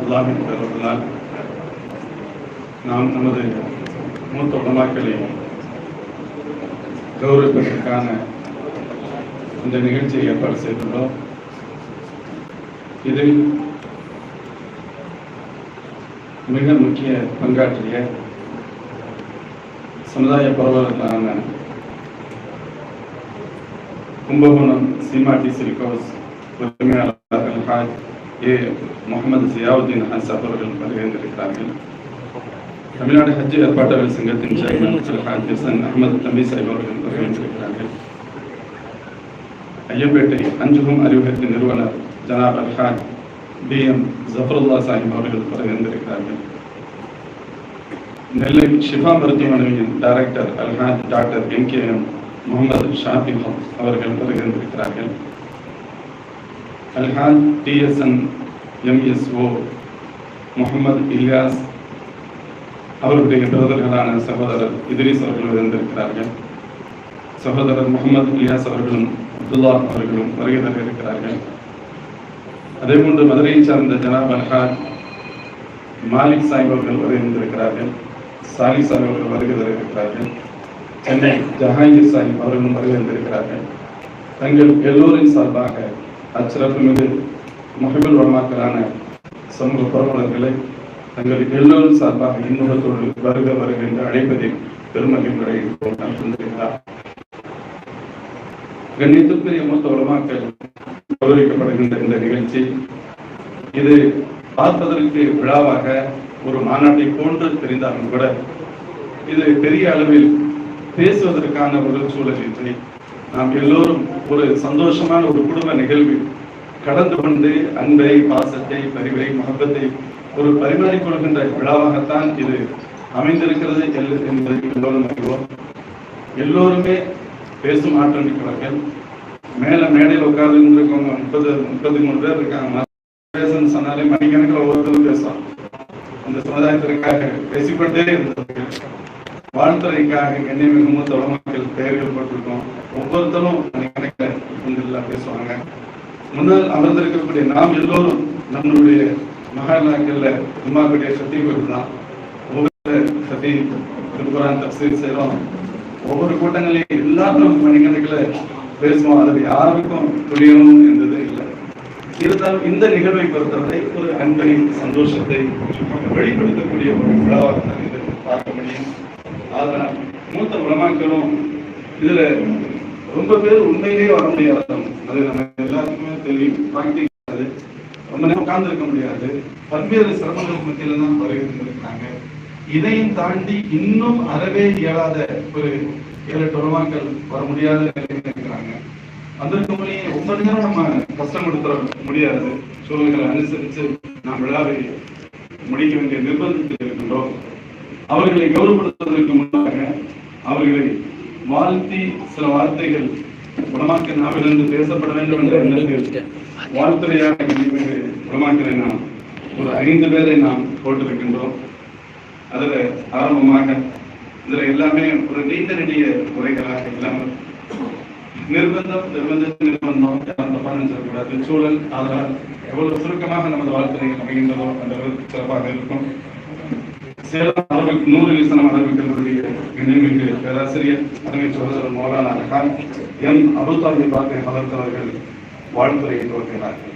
அல்லாஹ்வின் பெயரால் நாம் நமது மூத்த உலமாக்களை கௌரவிப்பதற்கான இந்த நிகழ்ச்சியை ஏற்பாடு செய்துள்ளோம். இதில் மிக முக்கிய பங்காற்றிய சமுதாய பரவலான கும்பகோணம் சீமாட்டி சிலிகோஸ் உரிமையாளர்கள் ஹாஜ் ஏ முகமது ஜியாவுதீன் ஹாசாப் அவர்கள் வருகின்றிருக்கிறார்கள். தமிழ்நாடு ஹஜ் ஏற்பாட்டாளர் சங்கத்தின் சேர்மன் ஹாஜ் ஹசன் அஹமது தம்பி சாஹிப் அவர்கள் வருகின்றிருக்கிறார்கள். ஐயம்பேட்டை அஞ்சுகம் அறிவகத்தின் நிறுவனர் ஜனாப் அல்ஹாஜ் BM ஜஃபருல்லா சாஹிப் அவர்கள் வருகின்றிருக்கிறார்கள். நெல்லை ஷிஃபா மருத்துவமனையின் director Alhaj doctor MKM Muhammad Shafi அவர்கள் வருகின்றிருக்கிறார்கள். அல்ஹாஜ் TSN MSO முகமது இலியாஸ் அவருடைய பிரதர்களான சகோதரர் இத்ரீஸ் அவர்கள் வருகின்றிருக்கிறார்கள். சகோதரர் முகமது இலியாஸ் அவர்களும் அப்துல்லா அவர்களும் வருகை தர இருக்கிறார்கள். அதேபோன்று மதுரையை சார்ந்த ஜனாப் அல்ஹாஜ் மாலிக் சாஹிப் அவர்கள் வருகின்றிருக்கிறார்கள். சாலி சாஹிப் அவர்கள் வருகை தர இருக்கிறார்கள். சென்னை ஜஹாங்கீர் சாஹிப் அவர்களும் வருகின்றிருக்கிறார்கள். தங்கள் எல்லோரின் சார்பாக அச்சிறப்புமிகு முஹிபுல் உலமாக்களான சமூக பரவலர்களை தங்கள் எல்லோரும் சார்பாக இன்னுடத்தோடு வருக வருகின்ற அழைப்பதில் பெருமகிழ்வுரை தந்திருக்கிறார். கண்ணியத்திற்குரிய மூத்த உலமாக்கள் கௌரவிக்கப்படுகின்ற இந்த நிகழ்ச்சி இது பார்ப்பதற்கு விழாவாக ஒரு மாநாட்டை போன்று தெரிந்தாலும் கூட இது பெரிய அளவில் பேசுவதற்கான ஒரு சூழலின்றி நாம் எல்லோரும் ஒரு சந்தோஷமான ஒரு குடும்ப நிகழ்வில் கடந்து கொண்டு அன்பை, பாசத்தை, பரிவை, மகப்பத்தை ஒரு பரிமாறிக்கொள்கின்ற விழாவாகத்தான் இது அமைந்திருக்கிறது என்பதை எல்லோரும் அறிவோம். எல்லோருமே பேசும் ஆற்றல் மிக்கவர்கள். மேடையில் உட்கார்ந்து இருக்கவங்க 33 பேர் இருக்காங்க. பேசணும்னு சொன்னாலே மணிக்கணக்கில் ஒவ்வொருத்தரும் பேசுவாங்க. அந்த சமுதாயத்திற்காக பேசிக்கொண்டே இருந்தவர்கள், வாழ்த்துறைக்காக கண்ணியமிகு மூத்த உலமாக்கள் பெயர்கள் போட்டிருக்கோம். ஒவ்வொருத்தரும் மணிக்கணக்கில் பேசுவாங்க. முன்னால் அமர்ந்திருக்கக்கூடிய நாம் எல்லோரும் நம்மளுடைய மஹல்லாக்கள்ல உமாவுடைய சத்தீபுகள் தான். ஒவ்வொரு சத்தீப் திருக்குரான் தஃசீர் செய்கிறோம். ஒவ்வொரு கூட்டங்களையும் எல்லாரும் மணிக்கணக்கில் பேசுவோம். அதில் யாருக்கும் புரியணும் என்பது இல்லை. இருந்தாலும் இந்த நிகழ்வை பொறுத்தவரை ஒரு அன்பை, சந்தோஷத்தை வெளிப்படுத்தக்கூடிய ஒரு விழாவாக தான் இதை பார்க்க முடியும். அதனால் மூத்த உலமாக்களும் இதுல ரொம்ப பேர் உண்மையிலேயே வர முடியாது. அது நம்ம எல்லாத்துக்குமே தெரியும். பிராக்டிக்காது ரொம்ப நேரம் உட்கார்ந்து இருக்க முடியாது. பல்வேறு சிரமங்களுக்கு மத்தியில தான் வருகிறாங்க. இதையும் தாண்டி இன்னும் அறவே இயலாத ஒரு 7-8 உலமாக்கள் வர முடியாத நிலையில் இருக்கிறாங்க. அதற்கு முன்னே ரொம்ப நேரம் நம்ம கஷ்டம் கொடுத்துட முடியாது. சூழல்களை அனுசரித்து நாம் விழாவை முடிக்க வேண்டிய நிர்பந்தத்தில் இருக்கின்றோம். அவர்களை கௌரவப்படுத்துவதற்கு முன்னாக அவர்களை வாழ்த்தி சில வார்த்தைகள் உலமாக்க நாவிலிருந்து பேசப்பட வேண்டும் என்ற எண்ணத்தில் வாழ்த்துறையாக உலமாக்களை நாம் ஒரு 5 பேரை நாம் போட்டிருக்கின்றோம். அதில் ஆரம்பமாக இதில் எல்லாமே ஒரு நீண்ட நெடிய உரைகளாக இல்லாமல் நிர்பந்தம் யாரும் தப்பாக நினைச்சிடக்கூடாது. சூழல் அதனால் எவ்வளவு சுருக்கமாக நமது வாழ்த்துறைகள் அமைகின்றதோ அந்த அளவுக்கு சிறப்பாக இருக்கும். சேலம் அரபிக் 100 லிசனம் அரபிக் கல்லூரிய இணைமிகு பேராசிரியர் அருமை சகோதரர் மௌலானா கான் எம் அபுல்தாபி பாக்கை வளர்த்தவர்கள் வாழ்த்துறையை துவக்கினார்கள்.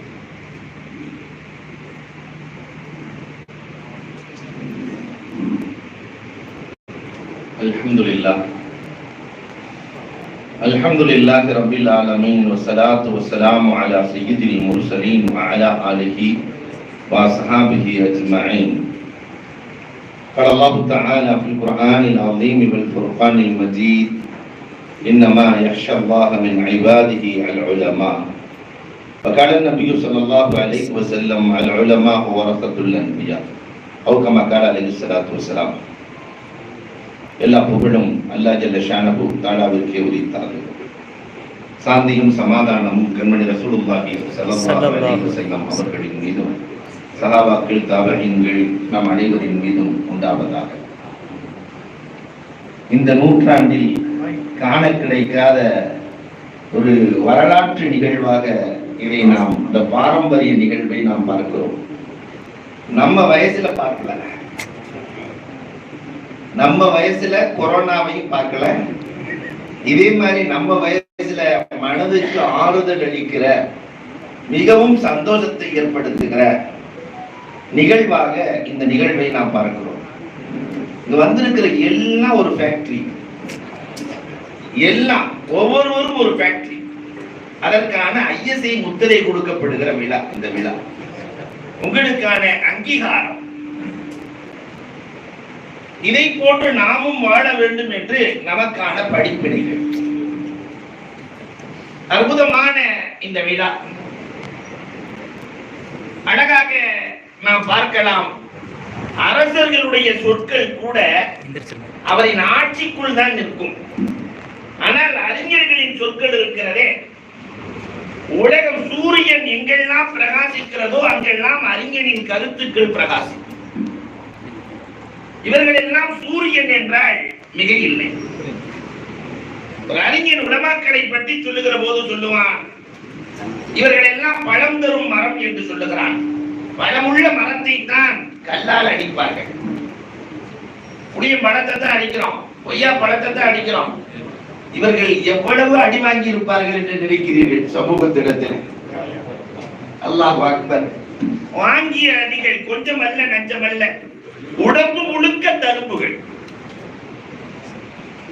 அல்ஹம்துலில்லாஹி ரப்பில் ஆலமீன் வஸ்ஸலாத்து வஸ்ஸலாமு அலா சய்யிதில் முர்ஸலீன் வ அலா ஆலிஹி வ அஸ்ஹாபிஹி அஜ்மஈன். قال الله تعالى في القرآن العظيم والفرقان المجيد إنما يخشى الله من عباده العلماء. وقال النبي صلى الله عليه وسلم العلماء ورثة الأنبياء أو كما قال عليه الصلاة والسلام. எல்லா புகழும் அல்லாஹ் ஜல்ல ஷானஹு தஆலாவிற்கே உரித்தாது. சாந்தியும் சமாதானமும் கண்மணி ரசூலுல்லாஹி ஸல்லல்லாஹு அலைஹி வஸல்லம் அவர்களின் மீதும் சஹாபாக்கள், தாபீன்கள் நம் அனைவரின் மீதும் உண்டாவதாக. இந்த நூற்றாண்டில் காண கிடைக்காத ஒரு வரலாற்று நிகழ்வாக இதை நாம் இந்த பாரம்பரிய நிகழ்வை நாம் பார்க்கிறோம். நம்ம வயசுல பார்க்கல, நம்ம வயசுல கொரோனாவையும் பார்க்கல. இதே மாதிரி நம்ம வயசுல மனதுக்கு ஆறுதல் அளிக்கிற, மிகவும் சந்தோஷத்தை ஏற்படுத்துகிற நிகழ்வாக இந்த நிகழ்வை நாம் பார்க்கிறோம். இங்க வந்திருக்கிற எல்லாம் ஒரு ஃபேக்டரி, எல்லாம் ஒவ்வொருவரும் ஒரு ஃபேக்டரி. அதற்கான ISI முத்திரை கொடுக்கப்படுகிற விழா இந்த விழா. உங்களுக்கான அங்கீகாரம். இதை போன்று நாமும் வாழ வேண்டும் என்று நமக்கான படிப்பினைகள். அற்புதமான இந்த விழா அழகாக நாம் பார்க்கலாம். அரசர்களுடைய சொற்கள் கூட அவரின் ஆட்சிக்குள் தான் நிற்கும். ஆனால் அறிஞர்களின் சொற்கள் இருக்கிறதே, உலகம் சூரியன் எங்கெல்லாம் பிரகாசிக்கிறதோ அங்கெல்லாம் அறிஞனின் கருத்துக்கள் பிரகாசிக்கும். இவர்கள் எல்லாம் சூரியன் என்றால் மிக இல்லை. ஒரு அறிஞன் உலமாக்களை பற்றி சொல்லுகிற போது சொல்லுவான், இவர்கள் எல்லாம் பழம் தரும் மரம் என்று சொல்லுகிறான். பழமுள்ள மரத்தை தான் கல்லால் அடிப்பார்கள். புளிய பழத்தை தான் அடிக்கிறோம், கொய்யா பழத்தை தான் அடிக்கிறோம். இவர்கள் எவ்வளவு அடி வாங்கி இருப்பார்கள் என்று நினைக்கிறீர்கள் சமூகத்திடத்தில்? அல்லாஹ் அக்பர். வாங்கிய அடிகள் கொஞ்சம் அல்ல, நஞ்சமல்ல, உடம்பு முழுக்க தழும்புகள்,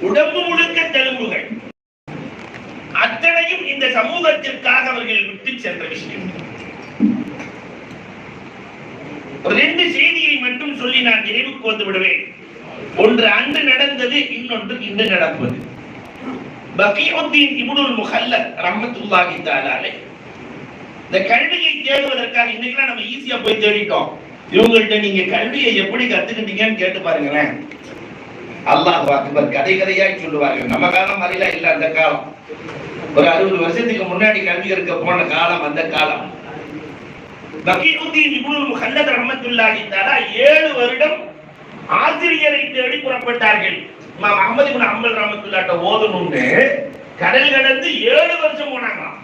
உடம்பு முழுக்க தழும்புகள். அத்தனையும் இந்த சமூகத்திற்காக அவர்கள் விட்டு சென்ற விஷயம். ரெண்டு செய்தியை மட்டும் சொல்லி நான் நினைவுக்கு வந்து விடுவேன். ஒன்று அன்று நடந்தது, இன்னொன்று இன்று நடப்பது. பகீஉத்தீன் இப்னுல் முஹல்லத் ரஹ்மத்துல்லாஹி தஆலா அலைஹி இந்த கல்வியை தேடுவதற்காக இன்னைக்கு நம்ம ஈஸியா போய் தேடிட்டோம். இவங்கள்ட்ட நீங்க கல்வியை எப்படி கத்துக்கிட்டீங்கன்னு கேட்டு பாருங்களேன். அல்லாஹ் அக்பர். கதை கதையாய் சொல்லுவார்கள். நம்ம காலம் மாதிரிலாம் இல்ல அந்த காலம். ஒரு 60 வருஷத்துக்கு முன்னாடி கல்வி இருக்க போன காலம் அந்த காலம். பகீஉத்தீன் இப்னுல் முஹல்லத் ரஹ்மத்துல்லாஹி தஆலா 7 வருடம் ஆசிரியரை தேடி புறப்பட்டார்கள். இமாம் அஹ்மத் இப்னு ஹம்பல் ரஹ்மத்துல்லாஹி ஓதணும்னு கடல் கடந்து 7 வருஷம் போனாங்களாம்.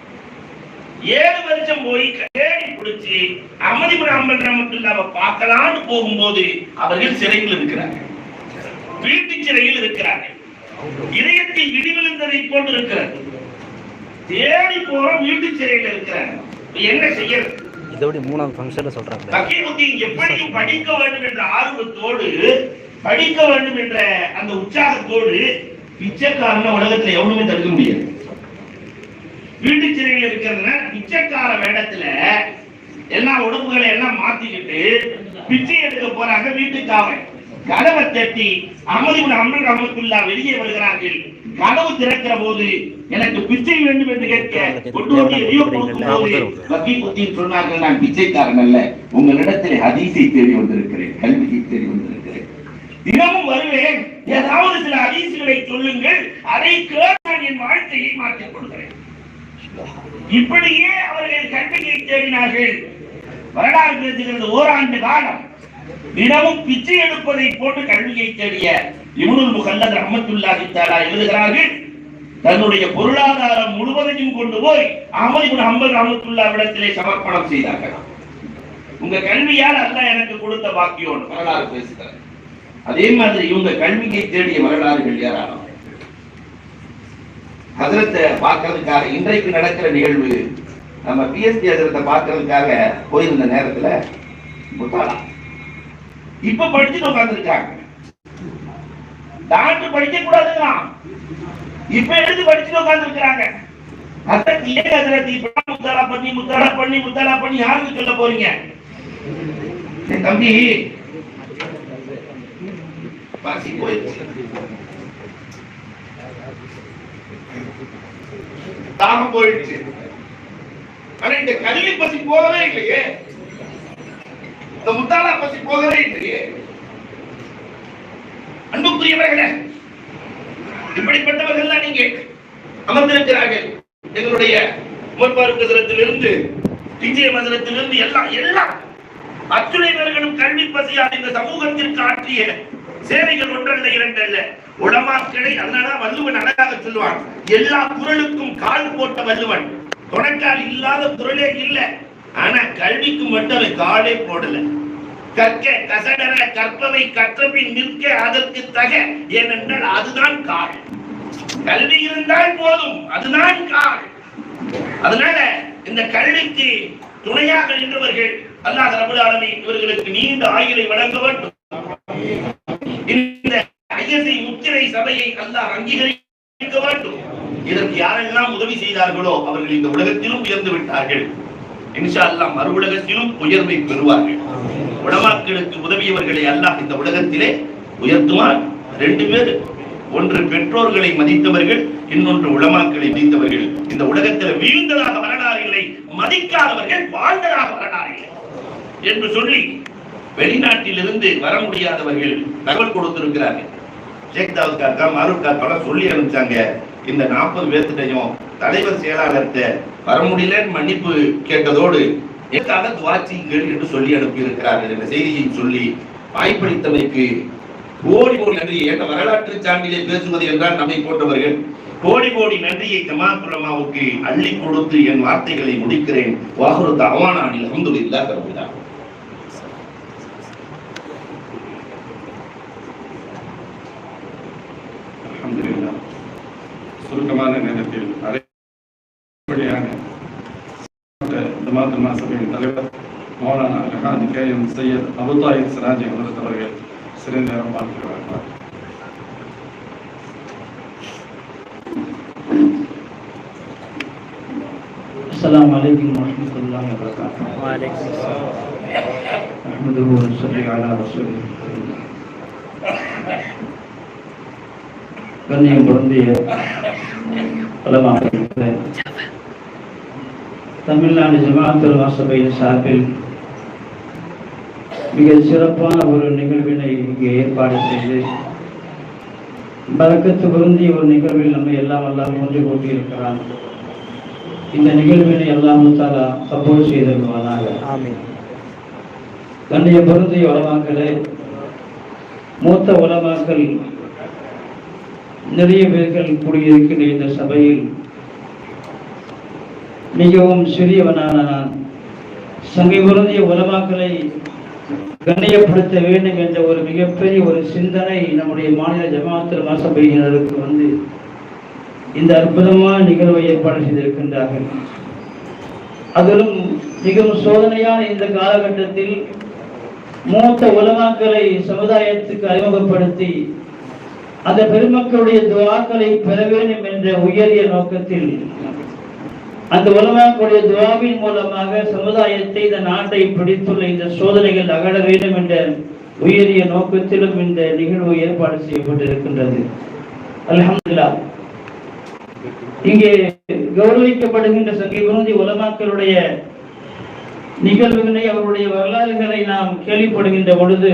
7 வருஷம் போய் தேடி பிடிச்சி அஹ்மத் இப்னு ஹம்பல் ரஹ்மத்துல்லாஹி பார்க்கலான்னு போகும்போது அவர்கள் சிறையில் இருக்கிறார்கள், வீட்டு சிறையில் இருக்கிறார்கள். இதயத்தில் இடி விழுந்ததை போன்று இருக்கிறது. தேடி போற வீட்டு சிறையில் இருக்கிறாங்க. என்ன செய்யறது? இதோட மூணாவது ஃபங்க்ஷன்ல சொல்றாங்க. பகீஉத்தீன் எப்படியும் படிக்க வேண்டும் என்ற ஆர்வத்தோடு, படிக்க வேண்டும் என்ற அந்த உற்சாகத்தோடு பிச்சைக்காரன உலகத்துல எவனுமே தடுக்க முடியாது. வீட்டு சிறையில் இருக்கிறதுனா பிச்சைக்கார வேடத்துல எல்லா உடம்புகளை எல்லாம் மாத்திக்கிட்டு பிச்சை எடுக்க போறாங்க. வீட்டுக்காரன் கதவை தட்டி அஹ்மத் இப்னு ஹம்பல் ரஹ்மத்துல்லாஹி வெளியே வருகிறார்கள். கதவு திறக்கிற போது எனக்கு பிச்சை வேண்டும் என்று கேட்க கொண்டு வந்து எதையோ கொடுக்கும்போது பகீஉத்தீன் சொன்னார்கள், நான் பிச்சைக்காரன் அல்ல, உங்களிடத்தில் ஹதீஸை தேடி வந்திருக்கிறேன், கல்வியை தேடி வந்திருக்கிறேன். தினமும் வருவேன், ஏதாவது சில ஹதீஸ்களை சொல்லுங்கள், அதை கேட்டு என் வாழ்க்கையை மாற்றிக் கொள்கிறேன். இப்படியே அவர்கள் கல்வியை தேடினார்கள். வரலாறு பேசுகிறது, ஓராண்டு காலம் தினமும் பிச்சை எடுப்பதை போட்டு கல்வியை தேடிய இப்னுல் முஹல்லத் ரஹ்மத்துல்லாஹி தஆலா எழுதுகிறார்கள், தன்னுடைய பொருளாதாரம் முழுவதையும் கொண்டு போய் அஹ்மத் இப்னு ஹம்பல் ரஹ்மத்துல்லாஹி இடத்திலே சமர்ப்பணம் செய்தார்கள். உங்க கல்வியால் அல்லாஹ் எனக்கு கொடுத்த பாக்கியம் வரலாறு பேசுகிறார். அதே மாதிரி இவங்க கல்வியை தேடிய வரலாறுகள் யாராலும் ஹஜ்ரத்தை பார்க்கறதுக்காக இன்றைக்கு நடக்கிற நிகழ்வு, நம்ம பிஎஸ்டி ஹஜ்ரத்தை பார்க்கறதுக்காக போயிருந்த நேரத்துல முத்தாலா இப்ப படிச்சுட்டு உட்கார்ந்துருக்காங்க. டாக்டர் படிக்க கூடாதுங்களாம், இப்ப எடுத்து படிச்சுட்டு உட்கார்ந்துருக்காங்க. முத்தாலா பண்ணி யாருக்கு சொல்ல போறீங்க? தம்பி பசி போயிடுச்சு, தாகம் போயிடுச்சு. ஆனா இந்த கல்வி பசி போகவே இல்லையே, இந்த முத்தாலா பசி போகவே இல்லையே. அன்புக்குரியவர்களே, இப்படிப்பட்டவர்கள் தான் நீங்க அமர்ந்திருக்கிறார்கள். எங்களுடைய முற்பருக்கத்திலிருந்து விஜய மந்திரத்திலிருந்து எல்லாம் அத்துணை பேர்களும் கல்வி பசியால் இந்த சமூகத்திற்கு ஆற்றிய சேவைகள் ஒன்றல்ல இரண்டல்ல. உலமாக்களை அதனால வள்ளுவன் அழகாக சொல்லுவான், எல்லா குரலுக்கும் கால் போட்ட வள்ளுவன். துணைக்கால் இல்லாத குரலே இல்லை, ஆனா கல்விக்கு மட்டும் அவன் காலே போடல. கற்க கசடர கற்பவை கற்றபின் நிற்க அதற்கு தக, ஏனென்றால் அதுதான் கால். கல்வி இருந்தால் போதும், அதுதான் கால். அதனால இந்த கல்விக்கு துணையாக நின்றவர்கள் அல்லாஹ் ரப்பல் ஆலமீன் இவர்களுக்கு நீண்ட ஆயுளை வழங்க வேண்டும். இந்த ஐஎஸ்ஐ முத்திரை சபையை அல்லாஹ் அங்கீகரிக்க வேண்டும். இதற்கு யாரெல்லாம் உதவி செய்தார்களோ அவர்கள் இந்த உலகத்திலும் உயர்ந்து விட்டார்கள். இன்ஷா அல்லாஹ் மறு உலகத்திலும் உயர்வை பெறுவார்கள். உலமாக்களுக்கு உதவியவர்களை அல்லாஹ் இந்த உலகத்திலே உயர்த்துவார். 2 பேர், ஒன்று பெற்றோர்களை மதித்தவர்கள், இன்னொன்று உலமாக்களை மதித்தவர்கள். இந்த உலகத்தில் வீழ்ந்ததாக வரலாறு இல்லை, மதிக்காதவர்கள் வாழ்ந்ததாக வரலாறு இல்லை என்று சொல்லி வெளிநாட்டிலிருந்து வர முடியாதவர்கள் தகவல் கொடுத்திருக்கிறார்கள். ஷேக் தாவூத் காக்கா, மாரூக் காக்கா சொல்லி அனுப்பிச்சாங்க. இந்த 40 பேர்த்திட்டையும் தலைவர் செயலாளர்கிட்ட வர முடியலன்னு மன்னிப்பு கேட்டதோடு எக்காக துவாச்சிங்கள் என்று சொல்லி அனுப்பியிருக்கிறார்கள் என்ற செய்தியை சொல்லி வாய்ப்பளித்தமைக்கு கோடி கோடி நன்றி. என்ற வரலாற்று சான்றிலே பேசுவது என்றால் நம்மை போன்றவர்கள் கோடி கோடி நன்றியை ஜமாஅத் உலமாவுக்கு அள்ளி கொடுத்து என் வார்த்தைகளை முடிக்கிறேன். வாஹிரு தஅவானா அல்ஹம்துலில்லாஹி ரப்பில் ஆலமீன். அல்ஹம்துலில்லாஹ். சுருக்கமான நேரத்தில் அரைப்படியான ஜமாஅத் உலமா சபையின் தலைவர் மௌலானா அல்ஹாஜ் கேஎம் சையத் அபு தாயிர் சிராஜி அவர்கள் சிறிது நேரம் பார்க்கிறார்கள். السلام عليكم ورحمة الله وبركاته. وعليكم السلام. نحمده ونصلي على رسوله. கண்ணியம் பொருந்திய உலமாக்களே, தமிழ்நாடு ஜமாஅத் உலமா சபையின் சார்பில் மிக சிறப்பான ஒரு நிகழ்வினை இங்கே ஏற்பாடு செய்து பரக்கத்து பொருந்திய ஒரு நிகழ்வில் நம்ம எல்லாம் ஒன்று கூட்டியிருக்கிறான். இந்த நிகழ்வினை அல்லாஹ் தஆலா கபூல் செய்தருள்வானாக. ஆமீன். கண்ணியம் பொருந்திய உலமாக்களே, மூத்த உலமாக்கள் நிறைய பேர்கள் கூடியிருக்கின்ற இந்த சபையில் மிகவும் சிறியவனான நான் சங்கை பொருந்திய உலமாக்களை கண்ணியப்படுத்த வேண்டும் என்ற ஒரு மிகப்பெரிய ஒரு சிந்தனை நம்முடைய மாநில ஜமாஅத் உலமா சபையினருக்கு வந்து இந்த அற்புதமான நிகழ்வை ஏற்பாடு செய்திருக்கின்றார்கள். அதிலும் மிகவும் சோதனையான இந்த காலகட்டத்தில் மூத்த உலமாக்களை சமுதாயத்துக்கு அறிமுகப்படுத்தி அந்த பெருமக்களுடைய துஆக்களை பெற வேண்டும் என்ற உயரிய நோக்கத்தில் அந்த உலமாக்களுடைய துஆவின் மூலமாக சமுதாயத்தை, இந்த நாட்டை பிடித்துள்ள இந்த சோதனைகள் அகல வேண்டும் என்ற உயரிய நோக்கத்திலும் இந்த நிகழ்வு ஏற்பாடு செய்யப்பட்டிருக்கின்றது. அல்ஹம்துலில்லாஹ். இங்கே கௌரவிக்கப்படுகின்ற சங்கை பொருந்திய உலமாக்களுடைய நிகழ்வுகளை, அவருடைய வரலாறுகளை நாம் கேள்விப்படுகின்ற பொழுது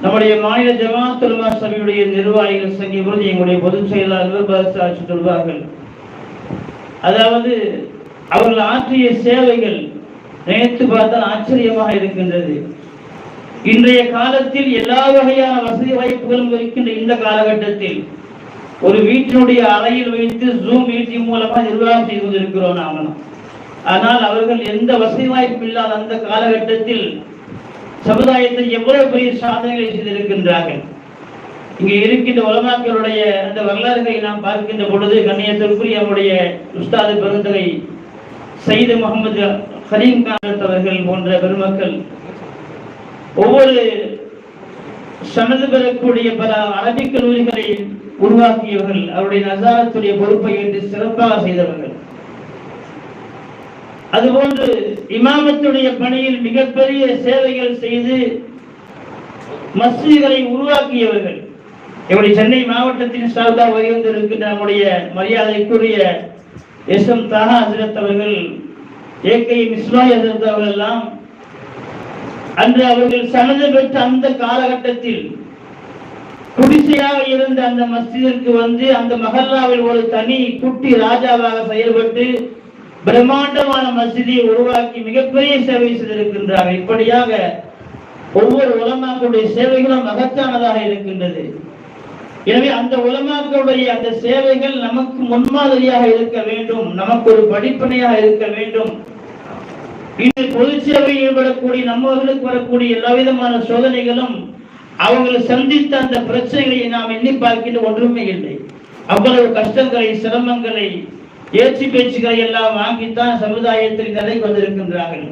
நம்முடைய மாநில ஜமாஅத் உலமா சபையுடைய நிர்வாகிகள் சங்கை பொருந்திய எங்களுடைய பொதுச் செயலாளர்கள் சொல்வார்கள், அதாவது அவர்கள் ஆற்றிய சேவைகள் நினைத்து பார்த்தால் ஆச்சரியமாக இருக்கின்றது. இன்றைய காலத்தில் எல்லா வகையான வசதி வாய்ப்புகளும் இருக்கின்ற இந்த காலகட்டத்தில் ஒரு வீட்டினுடைய அறையில் வைத்து ஜூம் மீட்டிங் மூலமா நிர்வாகம் செய்து கொண்டிருக்கிறோம் நாம. ஆனால் அவர்கள் எந்த வசதி வாய்ப்பு இல்லாத அந்த காலகட்டத்தில் சமுதாயத்தை எவ்வளவு பெரிய சாதனைகளை செய்திருக்கின்றார்கள். இங்கே இருக்கின்ற உலமாக்களுடைய அந்த வரலாறுகளை நாம் பார்க்கின்ற பொழுது கண்ணியத்திற்குரிய நம்முடைய உஸ்தாது பெருந்தகை சையது முகமது கரீம் கான் அவர்கள் போன்ற பெருமக்கள் ஒவ்வொரு சனது பெறக்கூடிய பல அரபிக் கல்லூரிகளை உருவாக்கியவர்கள், அவருடைய நசாரத்துடைய பொறுப்பை ஏற்று சிறப்பாக செய்தவர்கள். அதுபோன்று இமாமத்துடைய பணியில் மிகப்பெரிய சேவைகள் செய்து மஸ்ஜிதுகளை உருவாக்கியவர்கள். எப்படி சென்னை மாவட்டத்தின் சார்பாக வருகின்ற நம்முடைய மரியாதைக்குரிய எஸ்எம் தாஹா ஹஜ்ரத் அவர்கள், ஏகேஎம் இஸ்மாயில் ஹஜ்ரத் அவர்கள் எல்லாம் அன்று அவர்கள் சனது பெற்ற அந்த காலகட்டத்தில் குடிசையாக இருந்த அந்த மஸ்ஜிதிற்கு வந்து அந்த மஹல்லாவில் ஒரு தனி குட்டி ராஜாவாக செயல்பட்டு பிரம்மாண்டமான மஸ்ஜிதை உருவாக்கி மிகப்பெரிய சேவை செய்திருக்கின்றார்கள். இப்படியாக ஒவ்வொரு உலமாக்களுடைய சேவைகளும் மகத்தானதாக இருக்கின்றது. எனவே அந்த உலமாக்களுடைய அந்த சேவைகள் நமக்கு முன்மாதிரியாக இருக்க வேண்டும், நமக்கு ஒரு படிப்பனையாக இருக்க வேண்டும். இன்று பொது சேவையில் ஈடுபடக்கூடிய நம்மவர்களுக்கு வரக்கூடிய எல்லா விதமான சோதனைகளும் அவங்களை சந்தித்த அந்த பிரச்சனைகளை நாம் எண்ணி பார்க்கின்ற ஒன்றுமே இல்லை. அவ்வளவு கஷ்டங்களை, சிரமங்களை, ஏற்றி பேச்சுகளை எல்லாம் வாங்கித்தான் சமுதாயத்தில் நிலைக்கு வந்திருக்கின்றார்கள்.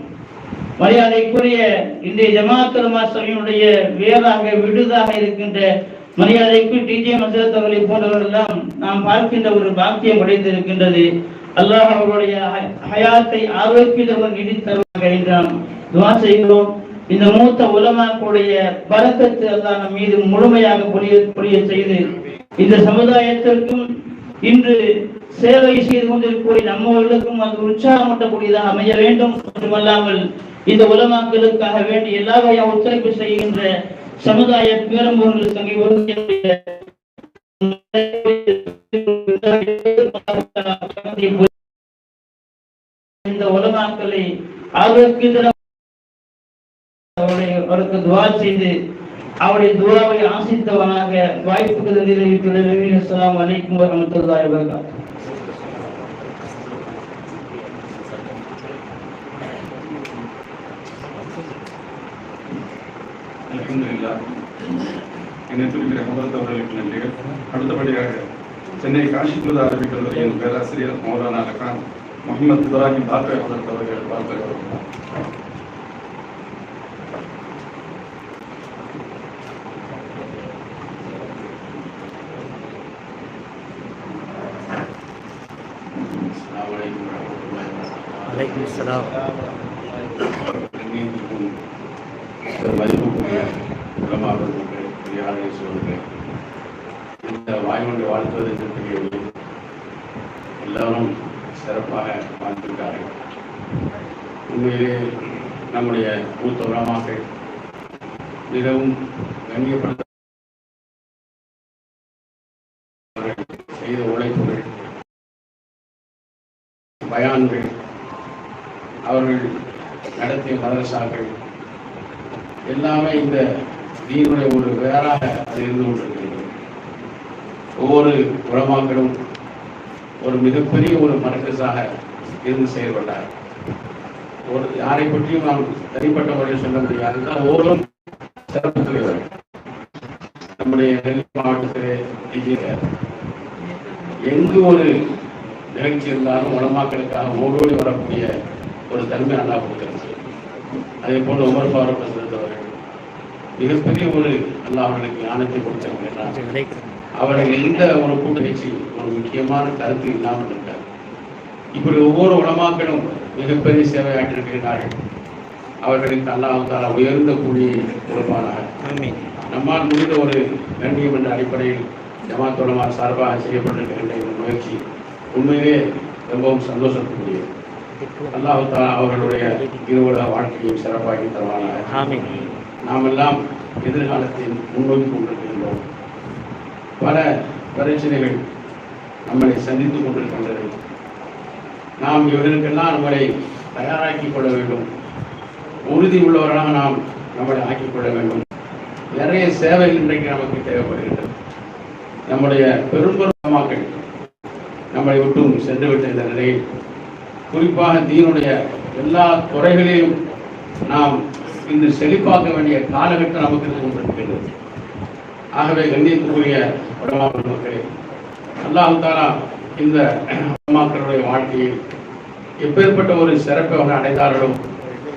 மரியாதைக்குரிய இன்றைய ஜமாத் உலமா சபையினுடைய வேறாக விடுதாக இருக்கின்ற மரியாதைக்கு டிஜே மசரத் அவர்களை போன்றவர்களெல்லாம் நாம் பார்க்கின்ற ஒரு பாக்கியம் அடைந்திருக்கின்றது. அல்லாஹ் அவருடைய ஹயாத்தை ஆரோக்கியத்துடன் நீடித்தருவாங்க என்று நாம் துஆ செய்கிறோம். இந்த மூத்த உலமாக்களுடைய பரக்கத்து அல்லாஹ் நம் மீது முழுமையாக பொழிய செய்து இந்த சமுதாயத்திற்கும் இன்று சேவை செய்து கொண்டிருக்கக்கூடிய நம்மவர்களுக்கும் அது உற்சாகமூட்டக்கூடியதாக அமைய வேண்டும். மட்டுமல்லாமல் இந்த உலமாக்களுக்காக வேண்டி எல்லா வகையான ஒத்துழைப்பு செய்கின்ற சமுதாய பேரம்புகளுக்கு இந்த உலமாக்களை ஆரோக்கியத்துடன் அவருக்கு துஆ செய்து அவருடைய துஆவை ஆசித்தவனாக வாய்ப்புக்கு தெரிவித்துள்ளேன். அஸ்ஸலாமு அலைக்கும் வரஹ்மத்துல்லாஹி வபரகாத்துஹு. அல்ஹம்துலில்லாஹ். இணையத்திற்கிற ஹபரத் அவர்களுக்கு நன்றிகள். அடுத்தபடியாக சென்னை காஷிபுல்லா அரபிக் கல்லூரியின் பேராசிரியர் மௌலானா லகான் முஹம்மது இப்ராஹிம் பாக்கர் ஹபரத் அவர்கள் வாழ்த்துகிறார். வலைக்கும் ஸலாம். மதிப்புக்குரிய உலமாக்களுக்கு பெரியாரை சொல்கிறேன். இந்த வாய்மொழி வாழ்த்துவதற்கு தெரியவில்லை. எல்லாரும் சிறப்பாக வாழ்ந்திருக்கார்கள். உண்மையிலே நம்முடைய மூத்த உலமாக்கள் மிகவும் கண்ணியப்படுத்த செய்த உழைப்புகள், பயான்கள், அவர்கள் நடத்திய மதரசாக்கள் எல்லாமே இந்த தீனுடைய ஒரு வேறாக அது இருந்து கொண்டிருக்கிறது. ஒவ்வொரு உலமாக்களும் ஒரு மிகப்பெரிய ஒரு மர்கஸாக இருந்து செயல்பட்டார். ஒரு யாரை பற்றியும் நாம் தனிப்பட்ட முறையில் சொல்ல முடியாது. ஒவ்வொருவரும் சிறப்பு தலைவர். நம்முடைய நெல்லை மாவட்டத்திலே எங்கு ஒரு நிகழ்ச்சி இருந்தாலும் உலமாக்களுக்காக ஓடோடி வரக்கூடிய ஒரு தன்மை நல்லா கொடுக்கிறது. அதே போன்று உமர் ஃபாரூக் அவர்கள் மிகப்பெரிய ஒரு அல்லாஹ் அவர்களுக்கு ஞானத்தை கொடுத்திருக்கிறார். அவர்கள் எந்த ஒரு கூட்டணிச்சி ஒரு முக்கியமான கருத்து இல்லாமல் இருக்கார். இப்படி ஒவ்வொரு உலமாக்களும் மிகப்பெரிய சேவையாற்றிருக்கிறார்கள். அவர்களுக்கு அல்லாஹ் உயர்ந்த கூலியை கொடுப்பானாக. நம்மால் முடிந்த ஒரு கண்ணியம் என்ற அடிப்படையில் ஜமாத் உலமா சார்பாக செய்யப்பட்டிருக்கின்ற இந்த முயற்சி உண்மையிலே ரொம்பவும் சந்தோஷத்துக்குரியது. அல்லாஹ் தஆலா அவர்களுடைய இருவட வாழ்க்கையும் சிறப்பாகி தருவானாக. நாம் எல்லாம் எதிர்காலத்தில் முன்னோக்கி கொண்டிருக்கின்றோம். பல பிரச்சனைகள் நம்மளை சந்தித்துக் கொண்டிருக்கின்றது. நாம் இவர்களுக்கெல்லாம் நம்மளை தயாராக்கிக் கொள்ள வேண்டும். உறுதி உள்ளவர்களாக நாம் நம்மளை ஆக்கிக் கொள்ள வேண்டும். நிறைய சேவைகள் இன்றைக்கு நமக்கு தேவைப்படுகின்றது. நம்முடைய பெரும்பெருமாக்கள் நம்மளை விட்டும் சென்றுவிட்ட இந்த நிலையில் குறிப்பாக தீனுடைய எல்லா துறைகளிலும் நாம் இன்று செழிப்பாக்க வேண்டிய காலகட்டம் நமக்கு இருந்து கொண்டிருக்கிறது. ஆகவே கண்ணியத்துக்குரிய மக்களே, அல்லாஹ் தஆலா இந்த மக்களுடைய வாழ்க்கையில் எப்பேற்பட்ட ஒரு சிறப்பை அவர்கள் அடைந்தார்களோ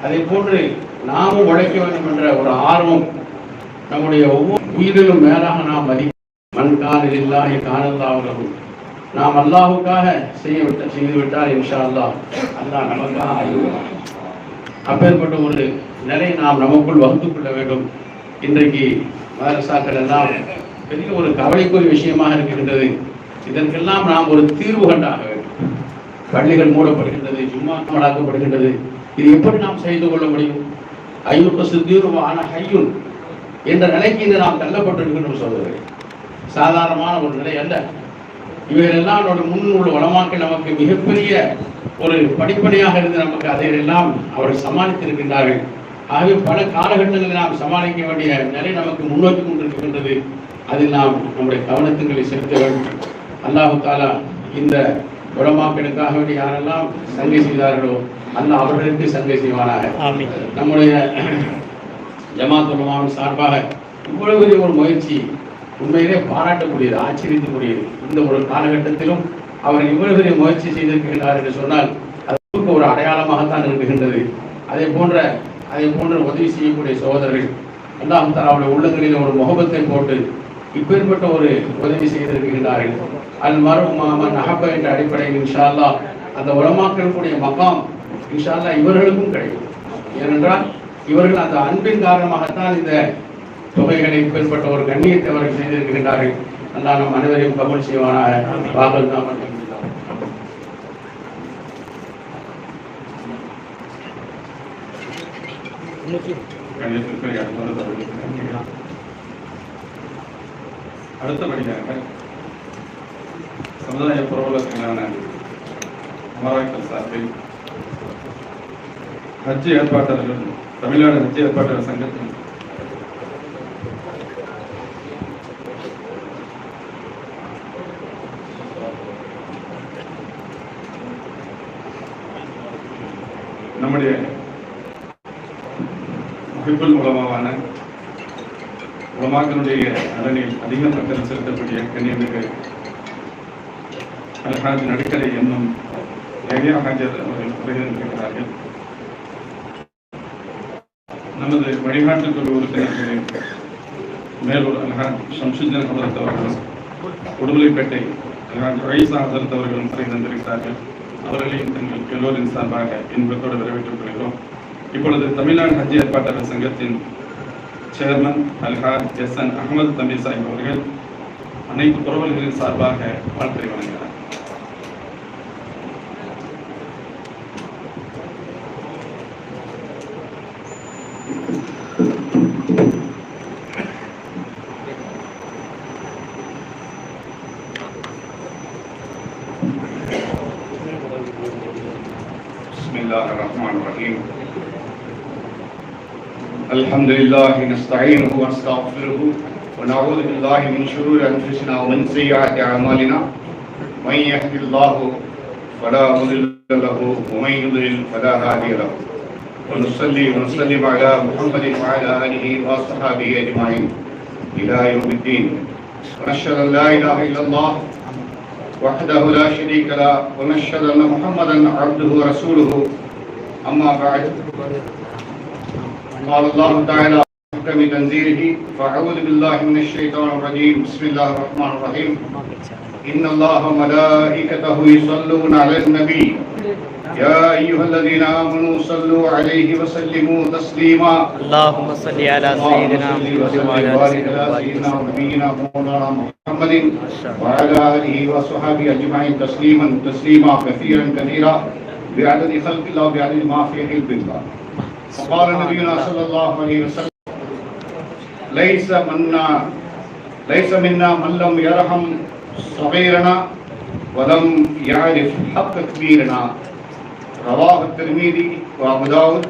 அதை போன்று நாமும் உழைக்க வேண்டும் என்ற ஒரு ஆர்வம் நம்முடைய ஒவ்வொரு உயிரிலும் மேலாக நாம் மண்காலில் இல்லாஹி காணல்லாஹு. நாம் அல்லாஹுக்காக செய்துவிட்டால் இன்ஷா அல்லாஹ் அல்லாஹ் நமக்காக ஆகிவிடுவார். அப்பேற்பட்ட ஒரு நிலை நாம் நமக்குள் வகுத்துக் கொள்ள வேண்டும். இன்றைக்கு மதரசாக்கள் எல்லாம் பெரிய ஒரு கவலைக்குரிய விஷயமாக இருக்கின்றது. இதற்கெல்லாம் நாம் ஒரு தீர்வு கண்டாக வேண்டும். பள்ளிகள் மூடப்படுகின்றது, ஜும்மா அமலாக்கப்படுகின்றது. இது எப்படி நாம் செய்து கொள்ள முடியும்? ஐயுக்க சித்தீர்வான ஹையுன் என்ற நிலைக்கு இன்று நாம் தள்ளப்பட்டிருக்கின்றோம் சொல்வது சாதாரணமான ஒரு நிலை அல்ல. இவைகளெல்லாம் முன் உள்ள வளமாக்கள் நமக்கு மிகப்பெரிய ஒரு படிப்படியாக இருந்து நமக்கு அதையெல்லாம் அவர்கள் சமாளித்திருக்கின்றார்கள். ஆகவே பல காலகட்டங்களில் நாம் சமாளிக்க வேண்டிய நிலை நமக்கு முன்னோக்கி கொண்டிருக்கின்றது. அதில் நாம் நம்முடைய கவனத்துங்களை செலுத்த வேண்டும். அல்லாஹு தஆலா இந்த உலமாக்களுக்காக வேண்டி யாரெல்லாம் சங்கை செய்தார்களோ அல்லாஹ் அவர்களுக்கு சங்கை செய்வானாக. ஆமீன். நம்முடைய ஜமாத் உலமாவின் சார்பாக இவ்வளவு பெரிய ஒரு முயற்சி உண்மையிலே பாராட்டக்கூடியது, ஆச்சரியத்துக்குரியது. இந்த ஒரு காலகட்டத்திலும் அவர் இவ்வளவு பெரிய முயற்சி செய்திருக்கின்றார் என்று சொன்னால் அதுக்கு ஒரு அடையாளமாகத்தான் இருக்குகின்றது. அதே போன்ற உதவி செய்யக்கூடிய சகோதரர்கள் அல்லாஹ் தஆலா அவருடைய உள்ளங்களில் ஒரு முகபத்தை போட்டு இப்பேற்பட்ட ஒரு உதவி செய்திருக்கின்றார்கள். அல் மர்உ மா மன் அஹப்ப என்ற அடிப்படையில் இன்ஷா அல்லாஹ் அந்த உலமாக்களுடைய மகாம் இன்ஷா அல்லாஹ் இவர்களுக்கும் கிடைக்கும். ஏனென்றால் இவர்கள் அந்த அன்பின் காரணமாகத்தான் இந்த தொகைகளை இப்பேற்பட்ட ஒரு கண்ணியத்தை அவர்கள் செய்திருக்கின்றார்கள். அல்லாஹ் நம் அனைவரையும் கபூல் செய்வானாக. வாகல் தான் அடுத்தபடியாக சமுதாய புரவலர்களான அமராக்கள் சார்பில் ஹஜ் ஏற்பாட்டாளர்கள் தமிழ்நாடு ஹஜ் ஏற்பாட்டாளர் சங்கத்தின் நம்முடைய முஹிப்புல் உலமாவான உலமாக்களுடைய நலனில் அதிக மக்கள் செலுத்தக்கூடிய கண்ணியமிகு அல்ஹாஜ் நடுக்கரை என்னும் ஏரியா ஹாஜர் அவர்கள் வருகிறார்கள். நமது வழிகாட்டு குழு உறுப்பினர்களின் மேலூர் அல்ஹாஜ் ஷம்சுத்தீன் ஹதரத் அவர்களும் உடுமலைப்பேட்டை அல்ஹாஜ் ஐசா ஹதரத் அவர்களும் வருகின்றிருக்கிறார்கள். அவர்களையும் தங்கள் எல்லோரின் சார்பாக இன்பத்தோடு வரவேற்றுக் கொள்கிறோம். இப்பொழுது தமிழ்நாடு ஹஜ் ஏற்பாட்டாளர் சங்கத்தின் சேர்மன் அல்ஹாஜ் எஸ்என் அகமது தம்பி சாஹிப் அவர்கள் அனைத்து புரவல்களின் சார்பாக வாழ்த்துரை வழங்குகிறார். Bismillahirrahmanirrahim. Alhamdulillah nasta'inuhu wa nastaghfiruhu wa na'udhu billahi min shururi anfusina wa min sayyiati a'malina. Man yahdihillahu fala mudilla lahu wa man yudlil fala hadiya lahu. Wa nusalli wa nusallim ala Muhammadin wa ala alihi wa sahbihi ajma'in ila yawmiddin. Wa nashhadu an la ilaha illallah وحده لا شريك له ونشهد أن محمدا عبده ورسوله أما بعد قال الله تعالى في محكم تنزيله فأعوذ بالله من الشيطان الرجيم بسم الله الرحمن الرحيم إن الله وملائكته يصلون على النبي يا أيها الذين آمنوا صلوا عليه وسلموا تسليما اللهم صل على سيدنا محمد وعلى سيدنا ونبينا مولانا محمد وعلى آله وصحبه أجمعين تسليما كثيرا بعدد خلق الله بعدد ما في علم الله. وقال نبينا صلى الله عليه وسلم ليس منا من لم يرحم صغيرنا ولم يعرف حق كبيرنا. رواه الترمذي وابو داود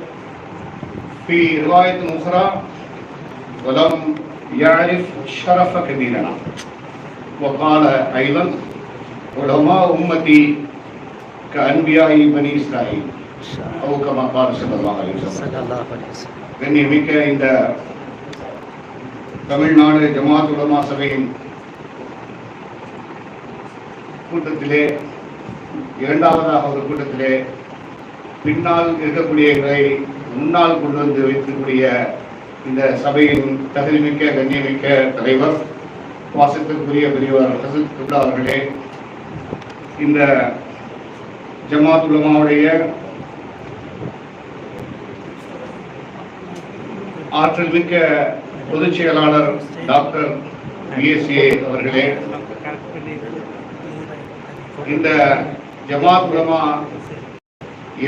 في رواية أخرى ولم يعرف شرف كبيرنا. وقال أيضا علماء أمتي كأنبياء بني إسرائيل أو كما قال صلى الله عليه وسلم. கண்ணியமிக்க இந்த தமிழ்நாடு ஜமாத் உலமா சபையின் கூட்டத்திலே இரண்டாவதாக ஒரு கூட்டத்திலே பின்னால் இருக்கக்கூடியவர்களை முன்னால் கொண்டு வந்து வைக்கக்கூடிய இந்த சபையின் தகுதிமிக்க கண்ணியமிக்க தலைவர் வாசத்திற்குரிய பெரியவர் ஹசரத் குப்லா அவர்களே, இந்த ஜமாத் உலமாவுடைய ஆற்றல் மிக்க பொதுச் செயலாளர் டாக்டர் பிஎஸ்ஏ அவர்களே, இந்த ஜமாத் உலமா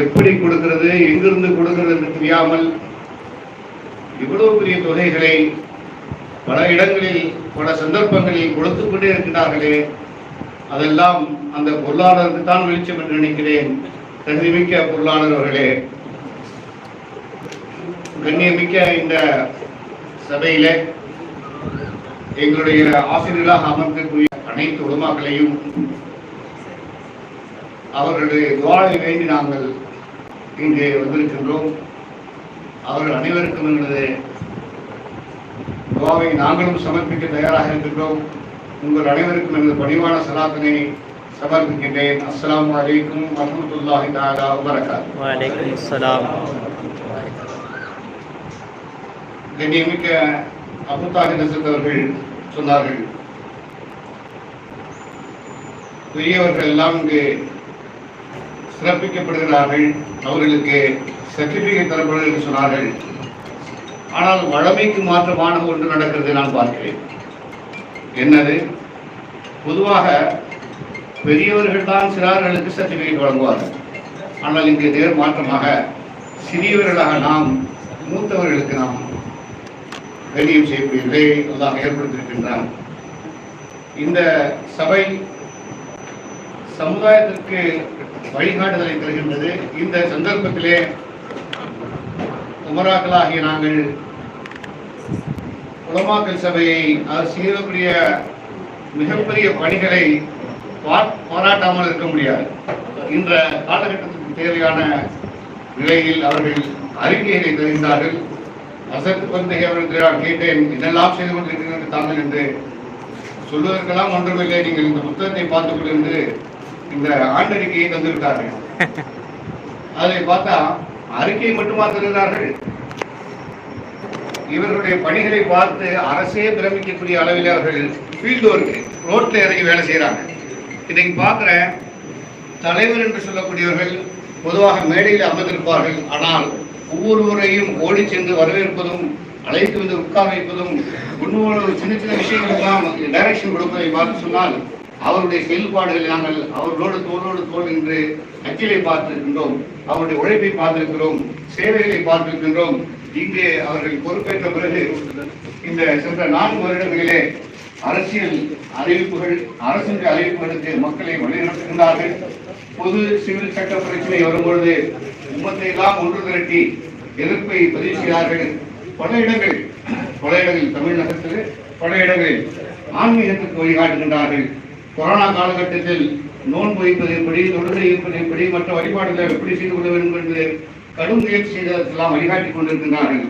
எப்படி கொடுக்கிறது, எங்கிருந்து கொடுக்கிறது என்று தெரியாமல் இவ்வளவு பெரிய தொகைகளை பல இடங்களில் பல சந்தர்ப்பங்களில் கொடுத்துக் கொண்டே இருக்கின்றார்களே, அதெல்லாம் அந்த பொருளாளருக்கு தான் வெளிச்சம் என்று நினைக்கிறேன். தகுதிமிக்க பொருளாளர் அவர்களே, கண்ணியமிக்க இந்த சபையில எங்களுடைய ஆசிரியர்களாக அமர்ந்திருக்கிற அனைத்து உலமாக்களையும் அவர்களுடைய துவாவை வேண்டி நாங்கள் இங்கே வந்திருக்கின்றோம். அவர்கள் அனைவருக்கும் எங்களது துவாவை நாங்களும் சமர்ப்பிக்க தயாராக இருக்கின்றோம். உங்கள் அனைவருக்கும் எனது பணிவான சலாத்தினை சமர்ப்பிக்கின்றேன். அஸ்ஸலாமு அலைக்கும் வரஹ்மத்துல்லாஹி தஆலா வ பரகாத்துஹு. வ அலைக்கும் அஸ்ஸலாம். கண்ணியமிக்க அபூ தாஹிர் ஹஸரத் அவர்கள் சொன்னார்கள், பெரியவர்கள் எல்லாம் இங்கு சிறப்பிக்கப்படுகிறார்கள், அவர்களுக்கு சர்டிபிகேட் தரப்படுகிறது என்று சொன்னார்கள். ஆனால் வழமைக்கு மாற்றமான ஒன்று நடக்கிறது நான் பார்க்கிறேன். என்னது? பொதுவாக பெரியவர்கள் தான் சிறார்களுக்கு சர்டிபிகேட் வழங்குவார்கள். ஆனால் இங்கு நேர் மாற்றமாக சிறியவர்களாக நாம் மூத்தவர்களுக்கு நாம் கண்ணியம் செய்யக்கூடிய நிலையை அல்லாஹ் ஏற்படுத்தியிருக்கின்றான். இந்த சபை சமுதாயத்திற்கு வழிகாட்டுதலை தருகின்றது. இந்த சந்தர்ப்பத்திலே உமராக்களாகிய நாங்கள் உலமாக்கல் சபையை அது செய்யக்கூடிய மிகப்பெரிய பணிகளை பாராட்டாமல் இருக்க முடியாது. இந்த காலகட்டத்திற்கு தேவையான நிலையில் அவர்கள் அறிக்கைகளை தருகின்றார்கள். அசத் பந்தகை அவர்கள் கேட்டேன், இதெல்லாம் செய்து கொண்டிருக்கிறது தாங்கள் என்று சொல்வதற்கெல்லாம் ஒன்றுமில்லை, நீங்கள் இந்த புத்தகத்தை பார்த்துக் கொண்டு இந்த ஆண்டறிக்கையை தந்திருக்கார்கள். அதை பார்த்தா அறிக்கை மட்டுமா தருகிறார்கள், இவர்களுடைய பணிகளை பார்த்து அரசே பிரமிக்கக்கூடிய அளவில் அவர்கள் ஃபீல்டு ஒர்க் ரோட்ல இறங்கி வேலை செய்யறாங்க. இன்னைக்கு பார்க்கிற தலைவர் என்று சொல்லக்கூடியவர்கள் பொதுவாக மேடையில் அமர்ந்திருப்பார்கள். ஆனால் ஒவ்வொருவரையும் ஓடி சென்று வரவேற்பதும், அழைத்து வந்து உட்கார வைப்பதும், சின்ன சின்ன விஷயங்களெல்லாம் டைரக்ஷன் கொடுப்பதை பார்த்து சொன்னால் அவருடைய செயல்பாடுகளை நாங்கள் அவர்களோடு தோளோடு என்று அச்சிலை பார்த்திருக்கின்றோம், அவருடைய உழைப்பை பார்த்திருக்கிறோம், சேவைகளை பார்த்திருக்கின்றோம். இங்கே அவர்கள் பொறுப்பேற்ற பிறகு இந்த சென்ற 4 வருடங்களிலே அரசியல் அறிவிப்புகள், அரசின் அறிவிப்புகளுக்கு மக்களை வழிநடத்துகின்றார்கள். பொது சிவில் சட்ட பிரச்சனை வரும்பொழுது உம்மத்தை எல்லாம் ஒன்று திரட்டி எதிர்ப்பை பதிவு செய்கிறார்கள். பல இடங்களில் தமிழகத்தில் பல இடங்களில் ஆன்மீகத்திற்கு வழிகாட்டுகின்றார்கள். கொரோனா காலகட்டத்தில் நோன்பு வைப்பது எப்படி, தொழுகை இருப்பது எப்படி, மற்ற வழிபாடுகளை எப்படி செய்து கொள்ள வேண்டும் என்று கடும் முயற்சி செய்ததற்கெல்லாம் வழிகாட்டிக் கொண்டிருக்கின்றார்கள்.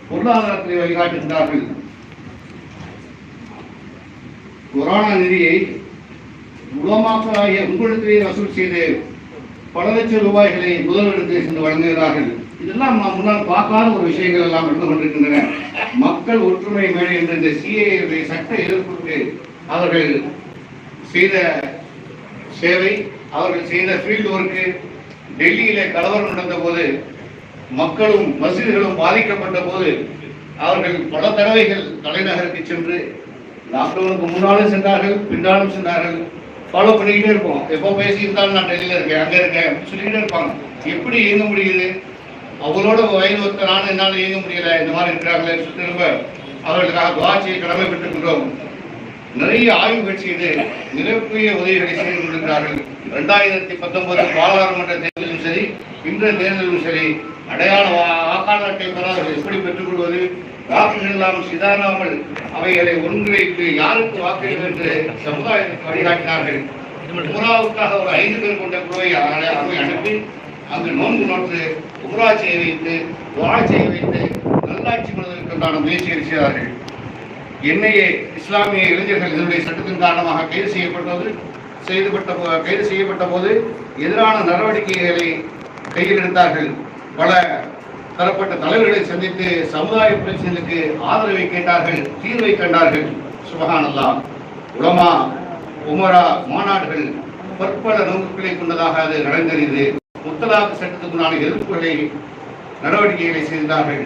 பொருளாதாரத்தை வழிகாட்டுகின்றார்கள். கொரோனா நிதியை உலமாக்களாகிய உங்களுக்கு வசூல் செய்து பல லட்சம் ரூபாய்களை முதலிடத்தில் சென்று வழங்குகிறார்கள். இதெல்லாம் நாம் முன்னால் பார்க்காத ஒரு விஷயங்கள் எல்லாம் நடந்து கொண்டிருக்கின்றன. மக்கள் ஒற்றுமை மேடை என்ற இந்த சிஏஏ சட்ட எதிர்ப்புக்கு அவர்கள் செய்த சேவை, அவர்கள் செய்த ஃபீல்டு ஒர்க்கு, டெல்லியிலே கலவரம் நடந்த போது மக்களும் மசீதுகளும் பாதிக்கப்பட்ட போது அவர்கள் பல தடவைகள் தலைநகருக்கு சென்று லாக்டவுனுக்கு முன்னாலும் சென்றார்கள், பின்னாலும் சென்றார்கள். ஃபாலோ பண்ணிக்கிட்டே இருப்போம். எப்போ பேசியிருந்தாலும் நான் டெல்லியில் இருக்கேன், அங்கே இருக்கேன் அப்படின்னு சொல்லிக்கிட்டே இருப்பாங்க. எப்படி இயங்க முடியுது? அவங்களோட வயது ஒத்த நானும் என்னால் இயங்க முடியல, இந்த மாதிரி இருக்கிறாங்களே திரும்ப அவர்களுக்காக துவாட்சியை கடமைப்பட்டிருக்கின்றோம். நிறைய ஆய்வுகள் செய்து நிரப்பிய உதவிகளை செய்து கொண்டிருக்கிறார்கள். 2019 பாராளுமன்ற தேர்தலும் சரி, இன்றைய தேர்தலும் சரி, அடையாள வாக்காளர் அட்டை பெறாதவர்கள் எப்படி பெற்றுக் கொள்வது, வாக்குகள் எல்லாம் சிதாராமல் அவைகளை ஒன்றிணைத்து யாருக்கு வாக்களிகள் என்று சமுதாயத்துக்கு வழிகாட்டினார்கள். உமராவுக்காக ஒரு 5 பேர் கொண்ட குழுவை அனுப்பி அங்கு நோன்பு நோட்டு உமரா செய்ய வைத்து, துஆ செய்ய வைத்து நல்லாட்சி பண்ணுவதற்குண்டான முயற்சிகளை செய்தார்கள். என்ஐஏ இஸ்லாமிய இளைஞர்கள் இதனுடைய சட்டத்தின் காரணமாக கைது செய்யப்பட்ட போது எதிரான நடவடிக்கைகளை கையில் எடுத்தார்கள். பல தரப்பட்ட தலைவர்களை சந்தித்து சமுதாய பிரச்சனைகளுக்கு ஆதரவை கேட்டார்கள், தீர்வை கண்டார்கள். சுப்ஹானல்லாஹ். உலமா உமரா மாநாடுகள் பற்பல நோக்குகளை கொண்டதாக அது நடந்தது. முத்தலாக் சட்டத்துக்குண்டான எதிர்ப்புகளை நடவடிக்கைகளை செய்தார்கள்.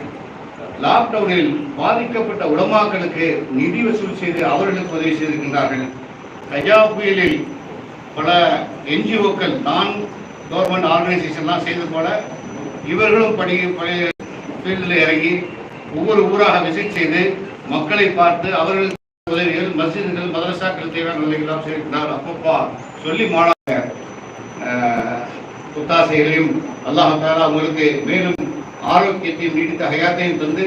லாக்டவுனில் பாதிக்கப்பட்ட உலமாக்களுக்கு நிதி வசூல் செய்து அவர்களுக்கு உதவி செய்திருக்கின்றார்கள். கஜா புயலில் பல என்ஜிஓக்கள், நான் கவர்மெண்ட் ஆர்கனைசேஷன்லாம் செய்தது போல இவர்களும் ஃபீல்டில் இறங்கி ஒவ்வொரு ஊராக விசிட் செய்து மக்களை பார்த்து அவர்களுக்கு உதவிகள், மஸ்ஜிதுகள், மதரசாக்கள் தேவையான உதவிகளாம் செய்திருக்கிறார். அப்பப்பா சொல்லி மாணவ புத்தாசைகளையும் அல்லாஹ் தஆலா உங்களுக்கு மேலும் ஆரோக்கியத்தையும் நீடித்த ஹயாத்தையும் தந்து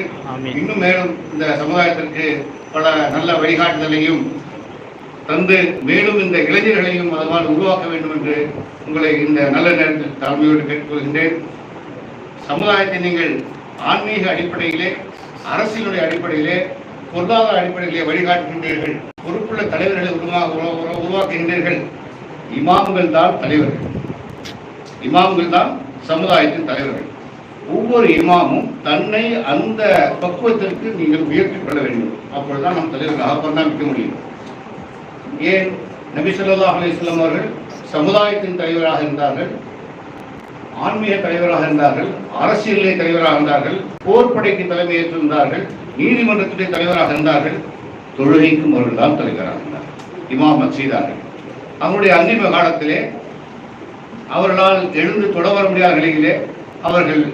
இன்னும் மேலும் இந்த சமுதாயத்திற்கு பல நல்ல வழிகாட்டுதலையும் தந்து மேலும் இந்த இளைஞர்களையும் அதனால் உருவாக்க வேண்டும் என்று உங்களை இந்த நல்ல நேரத்தில் தாழ்மையோடு கேட்டுக்கொள்கின்றேன். சமுதாயத்தை நீங்கள் ஆன்மீக அடிப்படையிலே, அரசியலுடைய அடிப்படையிலே, பொருளாதார அடிப்படையிலே வழிகாட்டுகின்றீர்கள். பொறுப்புள்ள தலைவர்களை உருவாக்குகின்றீர்கள். இமாம்கள் தான் தலைவர்கள், இமாம்கள் தான் சமுதாயத்தின் தலைவர்கள். ஒவ்வொரு இமாமும் தன்னை அந்த பக்குவத்திற்கு நீங்கள் உயர்த்திக் கொள்ள வேண்டும். அப்பொழுதுதான் நம் தலைவர்களாக பரிணாமிக்க முடியும். ஏன் நபி ஸல்லல்லாஹு அலைஹி வஸல்லம் அவர்கள் சமுதாயத்தின் தலைவராக இருந்தார்கள், ஆன்மீக தலைவராக இருந்தார்கள், அரசியலிலே தலைவராக இருந்தார்கள், போர்ப்படைக்கு தலைமை ஏற்றிருந்தார்கள், நீதிமன்றத்துடைய தலைவராக இருந்தார்கள், தொழுகைக்கும் அவர்கள் தான் தலைவராக இருந்தார்கள், இமாமத் செய்தார்கள். அவருடைய அந்திம காலத்திலே அவர்களால் எழுந்து தொட வர முடியாத நிலையிலே அவர்கள்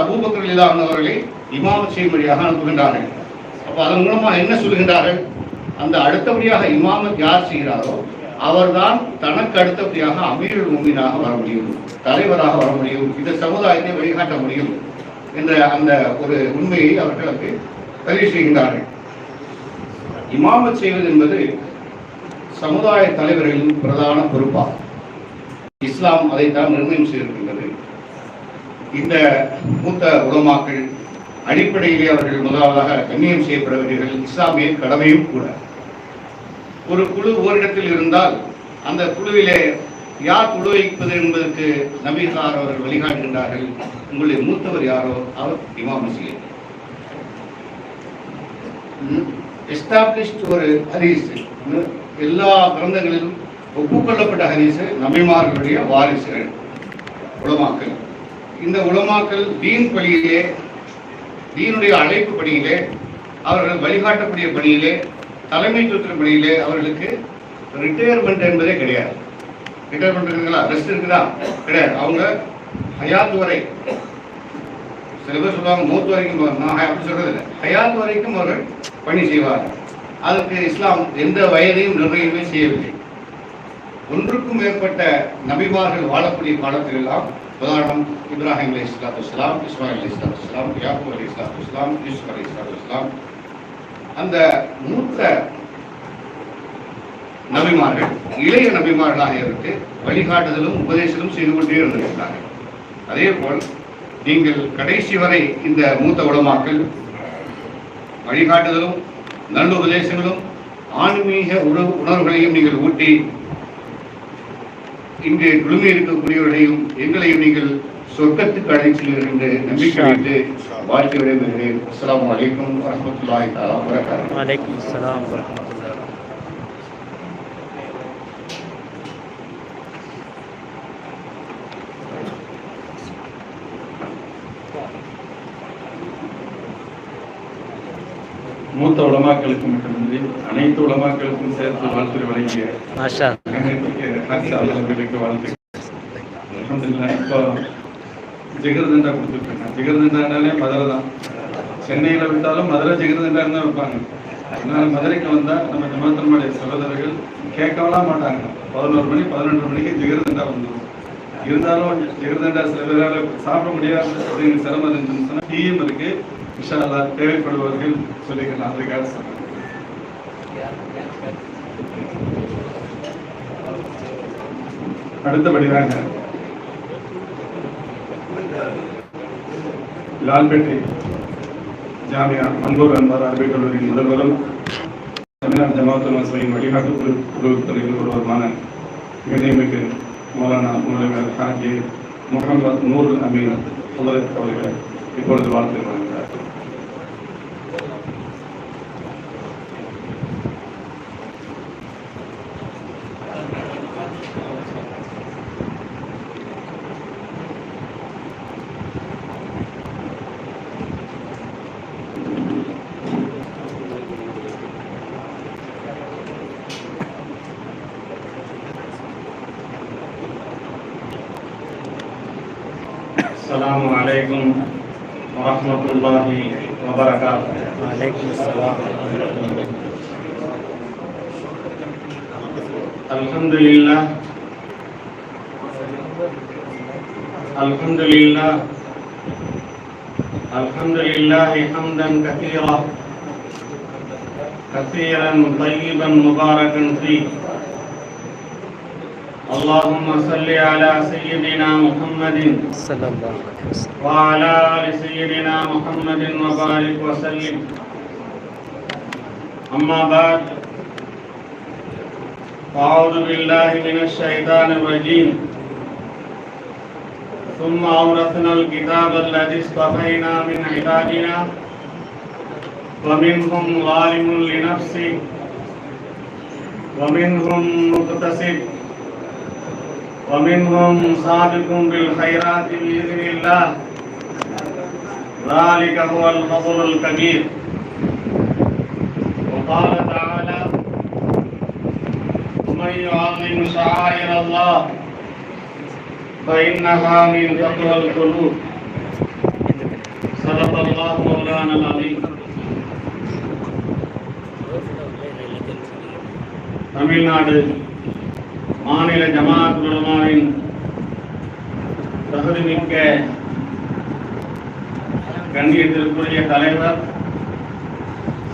அபூபக்கர் ரலியல்லாஹு அன்ஹு அவர்களை இமாமத் செய்யும்படியாக அனுப்புகின்றார்கள். அப்போ அதன் மூலமாக என்ன சொல்கின்றார்கள்? அந்த அடுத்தபடியாக இமாமத் யார் செய்கிறாரோ அவர்தான் தனக்கு அடுத்தபடியாக அமீருல் முஃமினாக வர முடியும், தலைவராக வர முடியும், இந்த சமுதாயத்தை வழிகாட்ட முடியும் என்ற அந்த ஒரு உண்மையை அவர்களுக்கு பதிவு செய்கின்றார்கள். இமாமத் செய்வது என்பது சமுதாய தலைவர்களின் பிரதான பொறுப்பாகும். இஸ்லாம் அதைத்தான் நிர்ணயம் செய்திருக்கின்றது. இந்த மூத்த உலமாக்கள் அடிப்படையிலே அவர்கள் முதலாவதாக கண்ணியம் செய்யப்பட வேண்டியவர்கள், இஸ்லாமிய கடமையும் கூட. ஒரு குழு ஓரிடத்தில் இருந்தால் அந்த குழுவிலே யார் குழு வைப்பது என்பதற்கு நபிகளார் அவர்கள் வழிகாட்டுகின்றார்கள். உங்களுடைய மூத்தவர் யாரோ அவர் இமாம் செய்ய. எஸ்டாப்ளிஷ்ட் ஒரு ஹதீஸ், எல்லா கிரந்தங்களிலும் ஒப்புக்கொள்ளப்பட்ட ஹதீஸ், நபிமார்களுடைய வாரிசுகள் உலமாக்கள். இந்த உலமாக்கள் தீன் பணியிலே, தீனுடைய அழைப்பு பணியிலே, அவர்கள் வழிகாட்டக்கூடிய பணியிலே, தலைமைத்துவத்தின் பணியிலே அவர்களுக்கு ரிட்டையர்மெண்ட் என்பதே கிடையாது. ரிட்டையர்மெண்ட் இருக்குங்களா, ரெஸ்ட் இருக்குதா? கிடையாது. அவங்க ஹயாத் வரை, சில பேர் சொல்லுவாங்க மூத்து வரைக்கும், நான் அப்படி சொல்றது இல்லை, ஹயாத் வரைக்கும் அவர்கள் பணி செய்வார்கள். அதற்கு இஸ்லாம் எந்த வயதையும் நிர்ணயமே செய்யவில்லை. ஒன்றுக்கும் மேற்பட்ட நபிமார்கள் வாழக்கூடிய காலத்திலெல்லாம், உதாரணம் இப்ராஹிம் அலைஹிஸ்ஸலாத்து வஸ்ஸலாம், இஸ்மாயில் அலைஹிஸ்ஸலாத்து வஸ்ஸலாம், யாக்கூப் அலைஹிஸ்ஸலாத்து வஸ்ஸலாம், யூசுப் அலைஹிஸ்ஸலாத்து வஸ்ஸலாம், அந்த மூத்த நபிமார்கள் இளைய நபிமார்களாக இருந்து வழிகாட்டுதலும் உபதேசலும் செய்து கொண்டே இருந்திருக்கிறார்கள். அதே போல் நீங்கள் கடைசி வரை இந்த மூத்த உலமாக்கள் வழிகாட்டுதலும் நல்ல உபதேசங்களும் ஆன்மீக உணர்வுகளையும் நீங்கள் ஊட்டி இங்கு குழுமி இருக்கக்கூடியவர்களையும் எங்களையும் நீங்கள் சொர்க்கத்துக்கு அழைச்சீர்கள் என்று நம்பிக்கை வைத்து வாழ்க்கை விடைபெறுகிறேன். அஸ்ஸலாமு அலைக்கும் வரஹ்மத்துல்லாஹி தஆலா வபரகாத்துஹு. வலைக்கும் ஸலாம் வரஹ்மத்துல்லாஹி. மூத்த உலமாக்களுக்கு மட்டுமின்றி அனைத்து உலமாக்களுக்கும் சேர்த்து வாழ்த்து வழங்கிய மாஷா அவர்களுக்கு வாழ்த்து. அல்ஹம்துலில்லாஹ். இப்போ ஜிகர்தண்டா கொடுத்துருக்காங்க. ஜிகர்தண்டானாலே மதுரை தான். சென்னையில் விட்டாலும் மதுரை ஜிகர்தண்டான்னு தான் வைப்பாங்க. அதனால மதுரைக்கு வந்தால் நம்ம ஜமாத்தனுடைய சகோதரர்கள் கேட்கலாம் மாட்டாங்க. 11 மணி 12 மணிக்கு ஜிகர்தண்டா வந்துடும். இருந்தாலும் ஜிகர்தண்டா சில பேரால் சாப்பிட முடியாது அப்படின்னு சிரமம் இருந்துச்சுன்னு சொன்னால் டீயும் இருக்கு. இன்ஷா அல்லாஹ் தேவைப்படுபவர்கள் சொல்லிக்கலாம். அதுக்காக சொல்றேன். அடுத்தபடியாக லால்பேட்டை ஜாமியா மன்சூர் அன்வார் அரபிக் கல்லூரியின் முதல்வரும் தமிழ்நாடு ஜமாஅத்துல் முஸ்லிமீன் வழிகாட்டு குழுவின் ஒருவருமான கண்ணியமிகு மௌலானா முஹம்மது ஹாஜி முஹம்மது நூர் அமீன் அவர்கள் இப்பொழுது வாழ்த்து வழங்குகிறார். السلام عليكم ورحمة الله وبركاته. وعليكم السلام. الحمد لله الحمد لله الحمد لله حمدا كثيرا كثيرا طيبا مباركا فيه. اللهم صل على سيدنا محمد صلى الله عليه وسلم وعلى آل سيدنا محمد وبارك وسلم. أما بعد، أعوذ بالله من الشيطان الرجيم. ثم أورثنا الكتاب الذي اصطفينا من عبادنا ومنهم ظالم لنفسه ومنهم مقتصد ومنهم سابق بالخيرات بإذن الله. ذلك هو الفضل الكبير. وقال تعالى: ومن يعظم شعائر الله فإنها من تقوى القلوب. صدق الله مولانا العظيم. தமிழ்நாடு மாநில ஜமாஅத் உலமாவின் தகுதிமிக்க கண்ணியத்திற்குரிய தலைவர்,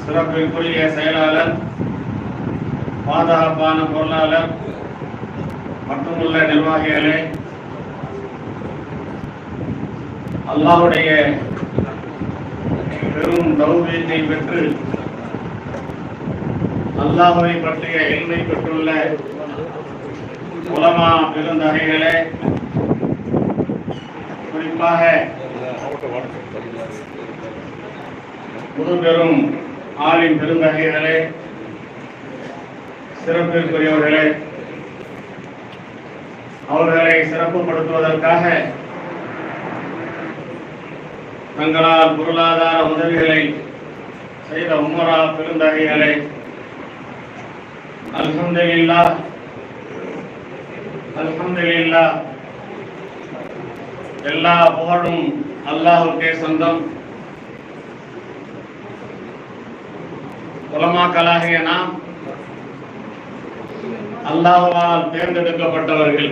சிறப்பிற்குரிய செயலாளர், பாதுகாப்பான பொருளாளர் மட்டுமுள்ள நிர்வாகிகளே, அல்லாஹ்வுடைய பெரும் தௌஃபீக்கை பெற்று அல்லாஹ்வை பற்றிய இல்மை பெற்றுள்ள உலமா பெருந்தகைகளே, குறிப்பாக முதுபெரும் ஆலிம் பெருந்தகைகளே, சிறப்பிற்குரியவர்களே, அவர்களை சிறப்புப்படுத்துவதற்காக தங்களால் பொருளாதார உதவிகளை செய்த உமரா பெருந்தகைகளே, அல்ஹம்துலில்லாஹ் அல்ஹம்துலில்லாஹ். எல்லா புகழும் அல்லாஹ்வுக்கே சொந்தம். உலமாக்களாகிய நாம் அல்லாஹ்வால் தேர்ந்தெடுக்கப்பட்டவர்கள்,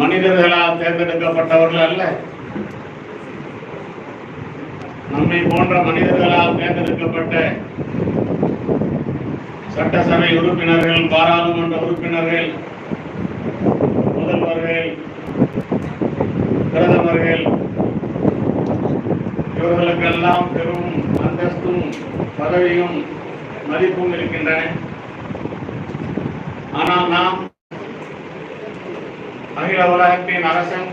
மனிதர்களால் தேர்ந்தெடுக்கப்பட்டவர்கள் அல்ல. நம்மை போன்ற மனிதர்களால் தேர்ந்தெடுக்கப்பட்ட சட்டசபை உறுப்பினர்கள், பாராளுமன்ற உறுப்பினர்கள், முதல்வர்கள், பிரதமர்கள், இவர்களுக்கெல்லாம் பெரும் அந்தஸ்தும் பதவியும் மதிப்பும் இருக்கின்றன. ஆனால் நாம் அகில உலகத்தின் அரசன்,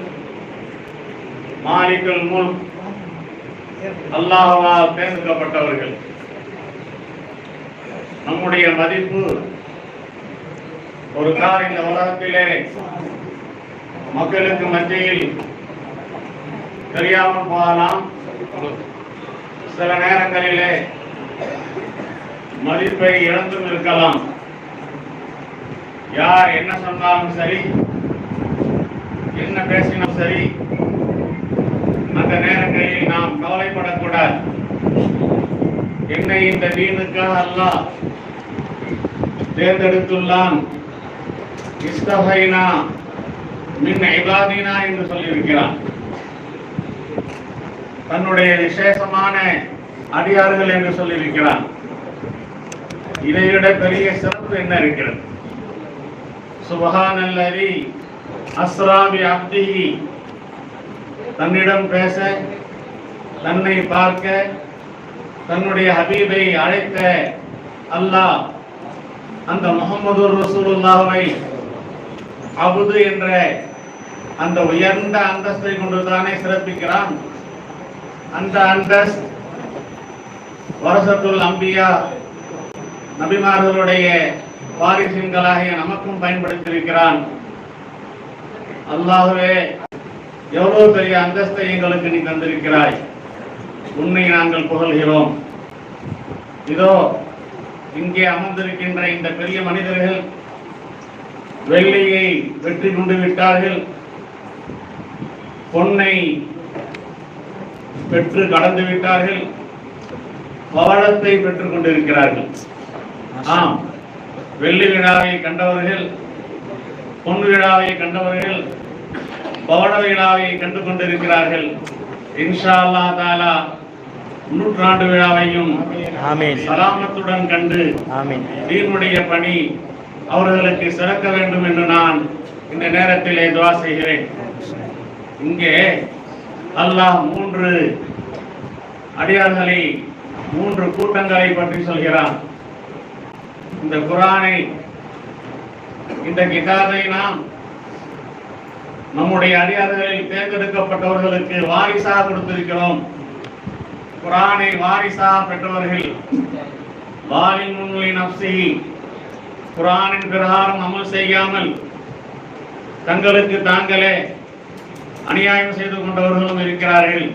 மாலிக்குல் முல்க், அல்லாஹ்வால் தேர்ந்தெடுக்கப்பட்டவர்கள். நம்முடைய மதிப்பு ஒரு கால் இந்த உலகத்திலே மக்களுக்கு மத்தியில் தெரியாமல் போகலாம். சில நேரங்களிலே மதிப்பை இழந்தும் இருக்கலாம். யார் என்ன சொன்னாலும் சரி, என்ன பேசினாலும் சரி, அந்த நேரங்களில் நாம் கவலைப்படக்கூடாது. என்னை இந்த தீனுக்காக அல்லாஹ் தேர்ந்தெடுத்துள்ளான், இஸ்தஃபைனா மின் இபாதினா என்று சொல்லியிருக்கிறான். தன்னுடைய விசேஷமான அடியார்கள் என்று சொல்லியிருக்கிறான். இதைவிட பெரிய சிறப்பு என்ன இருக்கிறது? சுப்ஹானல்லதி அஸ்ரா பி அப்திஹி. தன்னிடம் பேச, தன்னை பார்க்க, தன்னுடைய ஹபீபை அழைத்த அல்லாஹ் அந்த முஹம்மது ரசூலுல்லாஹ்வை அபுது என்ற அந்த உயர்ந்த அந்தஸ்தை கொண்டுதானே சிறப்பிக்கிறான். அந்த அந்தஸ்து வரசத்துல் அம்பியா, நபிமார்களுடைய வாரிசுகளாகிய நமக்கும் பயன்படுத்தியிருக்கிறான். அல்லாஹ்வே, எவ்வளவு பெரிய அந்தஸ்தை எங்களுக்கு நீ தந்திருக்கிறாய், உன்னை நாங்கள் புகழ்கிறோம். இதோ இங்கே அமர்ந்திருக்கின்ற இந்த பெரிய மனிதர்கள் வெள்ளியை வெற்றி கொண்டு விட்டார்கள், பொன்னை பெற்று கடந்து விட்டார்கள், பவளத்தை பெற்றுக் கொண்டிருக்கிறார்கள். ஆம், வெள்ளி விழாவை கண்டவர்கள், பொன் விழாவை கண்டவர்கள், பவள விழாவை கண்டு கொண்டிருக்கிறார்கள். இன்ஷா அல்லாஹ் தஆலா நூற்றாண்டு விழாவையும் ஆமீன். சலாமத்துடன் கண்டு ஆமீன். தீனுடைய பணி அவர்களுக்கு சிறக்க வேண்டும் என்று நான் இந்த நேரத்திலே துஆ செய்கிறேன். இங்கே அல்லாஹ் 3 அடியார்களை 3 கூட்டங்களை பற்றி சொல்கிறான். இந்த குர்ஆனை, இந்த கிதாபை நாம் நம்முடைய அடியார்களில் தேர்ந்தெடுக்கப்பட்டவர்களுக்கு வாரிசாக கொடுத்திருக்கிறோம். குர்ஆனை வாரிசாக பெற்றவர்கள் வாலிமுன் லினஃப்ஸிஹி, குர்ஆனின் பிரகாரம் அமல் செய்யாமல் தங்களுக்கு தாங்களே அநியாயம் செய்து கொண்டவர்களும் இருக்கிறார்கள்.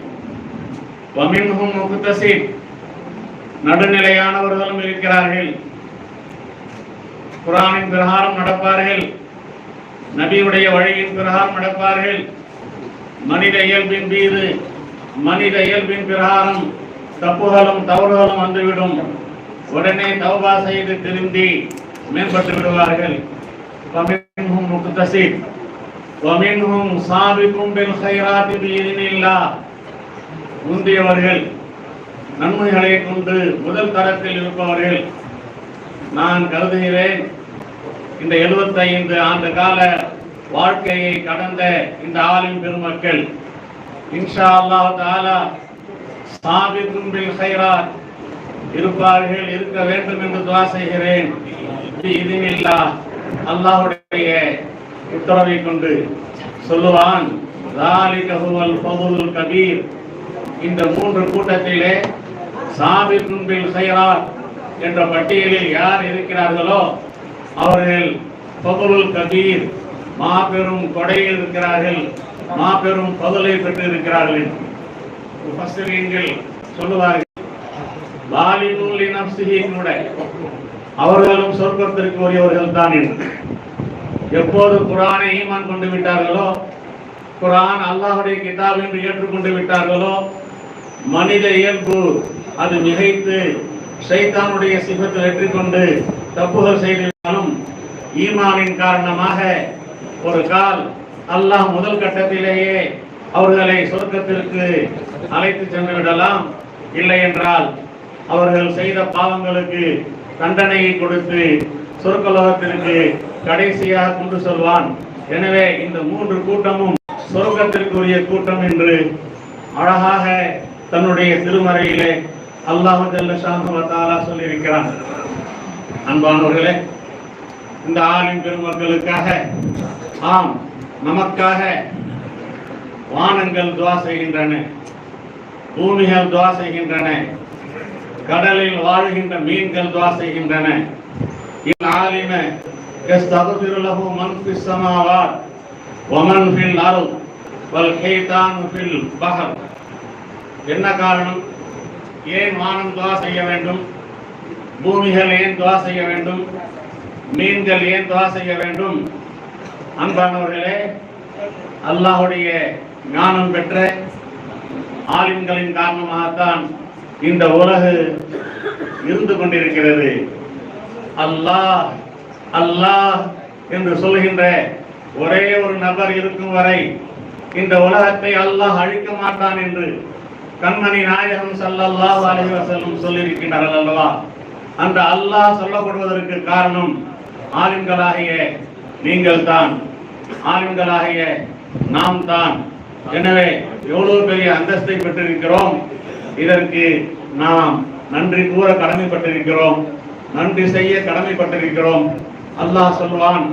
வமின்ஹும் முக்தஸித், நடுநிலையானவர்களும் இருக்கிறார்கள். குர்ஆனின் பிரகாரம் நடப்பார்கள், நபியுடைய வழியின் பிரகாரம் நடப்பார்கள். மனித இயல்பின் பிரகாரம் தப்புகளும் தவறுகளும் வந்துவிடும். உடனே தௌபா செய்து திரும்பி மேம்பட்டு விடுவார்கள். வமின்ஹும் முக்தஸித் வமின்ஹும் சாபிகுன் பில் கைராத்தி பிஇذنில்லாஹ், முந்தியவர்கள் நன்மைகளை கொண்டு முதல் தரத்தில் இருப்பவர்கள். நான் கருதுகிறேன், இந்த 75 ஆண்டு கால வாழ்க்கையை கடந்த இந்த ஆலிம் பெருமக்கள் இன்ஷா அல்லாஹ் தஆலா சாபிகுன் பில் கைராத் இருப்பார்கள், இருக்க வேண்டும் என்று துஆ செய்கிறேன். பிஇذنில்லாஹ், அல்லாஹ்வுடைய உத்தரவை கொண்டு சொல்லுவான். ذَلِكَ هُوَ الْفَضْلُ الْكَبِيرُ. இந்த 3 கூட்டத்திலே சாபிகுன் பில் கைராத் என்ற பட்டியலில் யார் இருக்கிறார்களோ அவர்கள் ஃபதுலுல் கபீர், மாபெரும் கொடையில் இருக்கிறார்கள், மாபெரும் ஃபதுலை பெற்று இருக்கிறார்கள். முஃபஸ்ஸிரீன்கள் சொல்லுவார்கள், வாலிமுன் லினஃப்ஸிஹி கூட அவர்களும் சொர்க்கத்திற்கு உரியவர்கள் தான் என்று. எப்போது குர்ஆனை ஈமான் கொண்டு விட்டார்களோ, குர்ஆன் அல்லாஹ்வுடைய கிதாப் என்று ஏற்றுக்கொண்டு விட்டார்களோ, மனித இயல்பு அது மிகைத்து ஷைத்தானுடைய சிபத்தில் வெற்றி கொண்டு தப்புகள் செய்தாலும் ஈமானின் காரணமாக ஒரு கால் அல்லாஹ் முதல் கட்டத்திலேயே அவர்களை சொர்க்கத்திற்கு அழைத்து சென்று விடலாம். இல்லை என்றால் அவர்கள் செய்த பாவங்களுக்கு தண்டனையை கொடுத்து சொர்க்கலோகத்திற்கு கடைசியாக கொண்டு சொல்வான். எனவே இந்த 3 கூட்டமும் சொர்க்கத்திற்குரிய கூட்டம் என்று அழகாக தன்னுடைய திருமறையிலே அல்லாஹ் ஜல்ல ஷானஹு வ தஆலா சொல்லியிருக்கிறான். அன்பானவர்களே, இந்த ஆலிம் பெருமக்களுக்காக, ஆம் நமக்காக வானங்கள் துஆ செய்கின்றன, பூமிகள் துஆ செய்கின்றன, கடலில் வாழ்கின்ற மீன்கள் துஆ செய்கின்றன. இல் ஆலிம யஸ்தக்ஃபிரு லஹு மன் ஃபிஸ் ஸமாவாத் வ மன் ஃபில் அர்த் வல் ஹைதானு ஃபில் பஹர். என்ன காரணம்? ஏன் வானம் துஆ செய்ய வேண்டும்? பூமிகள் ஏன் துஆ செய்ய வேண்டும்? மீன்கள் ஏன் துஆ செய்ய வேண்டும்? அன்பானவர்களே, அல்லாஹ்வுடைய ஞானம் பெற்ற ஆலிம்களின் காரணமாகத்தான் இந்த உலகு இருந்து கொண்டிருக்கிறது. அல்லாஹ் அல்லாஹ் என்று சொல்கின்ற ஒரே ஒரு நபர் இருக்கும் வரை இந்த உலகத்தை அல்லாஹ் அழிக்க மாட்டான் என்று கண்மணி நாயகம் ஸல்லல்லாஹு அலைஹி வஸல்லம் சொல்லியிருக்கிறார்கள் அல்லவா? அந்த அல்லாஹ் சொல்லப்படுவதற்கு காரணம் ஆலிம்களாகிய நீங்கள் தான், ஆலிம்களாகிய நாம் தான். எனவே எவ்வளவு பெரிய அந்தஸ்தை பெற்றிருக்கிறோம். இதற்கு நாம் நன்றி கூற கடமைப்பட்டிருக்கிறோம், நன்றி செய்ய கடமைப்பட்டிருக்கிறோம். அல்லாஹ் சொல்வான்,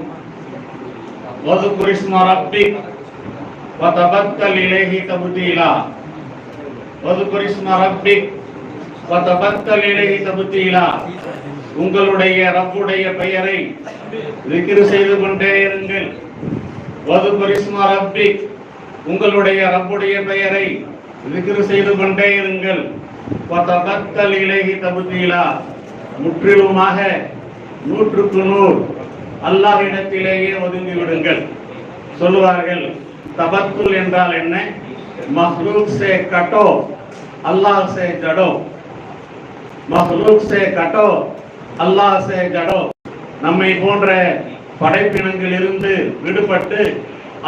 வதுகுர் இஸ்ம ரப்பிக் வதபத்தல் இலைஹி தப்தீலா. வதுகுர் இஸ்ம ரப்பிக் வதபத்தல் இலைஹி தப்தீலா. உங்களுடைய ரப்புடைய பெயரை zikr செய்து கொண்டே இருங்கள். வதுகுர் இஸ்ம ரப்பிக், உங்களுடைய ரப்புடைய பெயரை zikr செய்து கொண்டே இருங்கள். வதபத்தல் இலைஹி தப்தீலா, முற்றிலுமாக 100க்கு 100 அல்லாஹ்விடத்திலேயே ஒதுங்கி விடுங்கள். சொல்லுவார்கள், தபத்துல் என்றால் என்ன? மஹ்லூக் சே கட்டோ அல்லாஹ் சே ஜடோ. மஹ்லூக் சே கட்டோ அல்லாஹ் சே ஜடோ. நம்மை போன்ற படைப்பினங்களில் இருந்து விடுபட்டு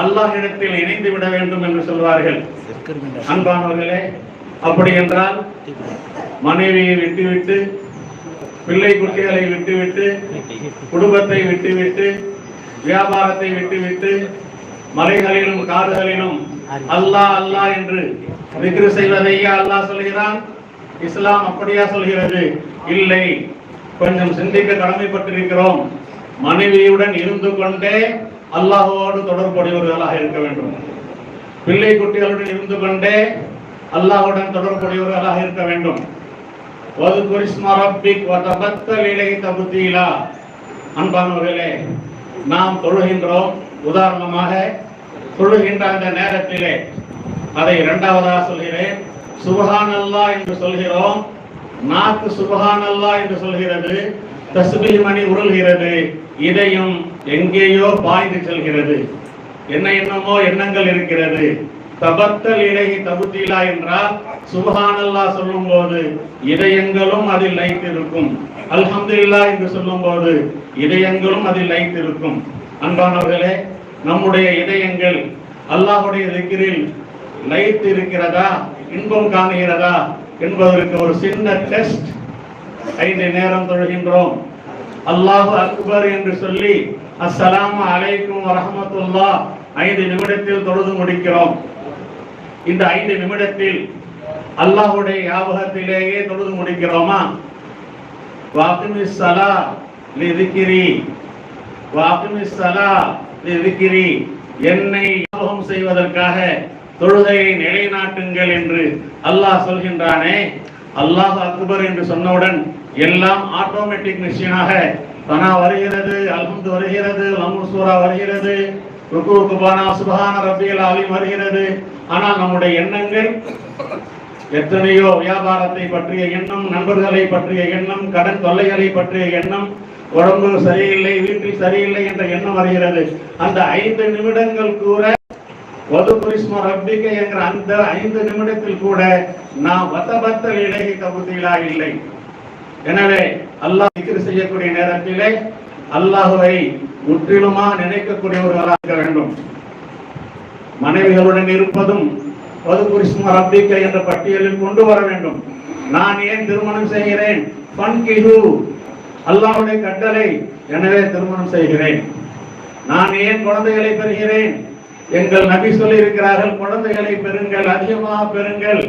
அல்லாஹ்விடத்தில் இணைந்து விட வேண்டும் என்று சொல்வார்கள். அன்பானவர்களே, அப்படி என்றால் மனைவியை விட்டுவிட்டு, பிள்ளை குட்டிகளை விட்டுவிட்டு, குடும்பத்தை விட்டுவிட்டு, வியாபாரத்தை விட்டுவிட்டு, மலைகளிலும் காடுகளிலும் அல்லாஹ் அல்லாஹ் என்று விக்ரு செய்வதையா அல்லாஹ் சொல்கிறான்? இஸ்லாம் அப்படியா சொல்கிறது? இல்லை. கொஞ்சம் சிந்திக்க கடமைப்பட்டிருக்கிறோம். மனைவியுடன் இருந்து கொண்டே அல்லாஹ்வோடு தொடர்புடையவர்களாக இருக்க வேண்டும். பிள்ளை குட்டிகளுடன் இருந்து கொண்டே அல்லாஹ்வுடன் தொடர்புடையவர்களாக இருக்க வேண்டும். அன்பானவர்களே, நாம் தொழுகின்றோம். உதாரணமாக தொழுகின்ற அந்த நேரத்திலே அதை இரண்டாவதாக சொல்கிறேன், சுப்ஹானல்லாஹ் என்று சொல்கிறோம். நாக்கு சுப்ஹானல்லாஹ் என்று சொல்கிறது, தஸ்பீஹ் மணி உருள்கிறது, இதயம் எங்கேயோ பாய்ந்து செல்கிறது. என்ன என்னமோ எண்ணங்கள் இருக்கிறது. தபத்தல் இலைஹி தபுத்தீலா என்றால் சுப்ஹானல்லாஹ் சொல்லும் போது இதயங்களும் அதில் லைத்திருக்கும். அல்ஹம்துலில்லாஹ் என்று சொல்லும் போது இதயங்களும் அதில் லைத்திருக்கும். அன்பானவர்களே, நம்முடைய இதயங்கள் அல்லாஹ்வுடைய திக்ரில் லைத்து இருக்கிறதா, இன்பம் காணுகிறதா என்பதற்கு ஒரு சின்ன டெஸ்ட். 5 நேரம் தொழுகின்றோம். அல்லாஹு அக்பர் என்று சொல்லி அஸ்ஸலாமு அலைக்கும் வரஹ்மத்துல்லாஹ் 5 நிமிடத்தில் தொழுது முடிக்கிறோம். இந்த 5 நிமிடத்தில் அல்லாஹ்வுடைய ஞாபகத்திலேயே தொழுது முடிக்கிறோமா? வாகிமிஸ் ஸலா லிذிக்ரி, வாகிமிஸ் ஸலா லிذிக்ரி, என்னை ஞாபகம் செய்வதற்காக தொழுகையை நிலைநாட்டுங்கள் என்று அல்லாஹ் சொல்கின்றானே. அல்லாஹ் அக்பர் என்று சொன்னவுடன் எல்லாம் ஆட்டோமேட்டிக் மிஷினாக தனா வருகிறது, அல்ஹம்து வருகிறது, லம்மு சூரா வருகிறது, ருக்குவுக்கு போனா சுப்ஹான ரப்பியல் அலீம் வருகிறது. ஆனால் நம்முடைய எண்ணங்கள் எத்தனையோ வியாபாரத்தை பற்றிய எண்ணம், நண்பர்களை பற்றிய எண்ணம், கடன் தொல்லைகளை பற்றிய எண்ணம், உடம்பு சரியில்லை, வீட்டில் சரியில்லை என்ற எண்ணம் வருகிறது. அந்த 5 நிமிடங்கள் கூட வதுகுரிஸ்ம ரப்பிக என்ற அந்த 5 நிமிடத்தில் கூட நாம் வதபத்தல் இலைஹி தபுத்தீலா இல்லை. எனவே அல்லாஹ் திக்ர் செய்யக்கூடிய நேரத்திலே அல்லாஹ்வை முற்றிலுமா நினைக்கக்கூடியவர்களாக இருக்க வேண்டும். மனைவிகளுடன் இருப்பதும் வதுகுரிஸ்ம ரப்பிக என்ற பட்டியலில் கொண்டு வர வேண்டும். நான் ஏன் திருமணம் செய்கிறேன்? ஃபன்கிஹு, அல்லாஹ்வுடைய கட்டளை, எனவே திருமணம் செய்கிறேன். நான் ஏன் குழந்தைகளை பெறுகிறேன்? எங்கள் நபி சொல்லி இருக்கிறார்கள், குழந்தைகளை பெறுங்கள், அதிகமாக பெறுங்கள்,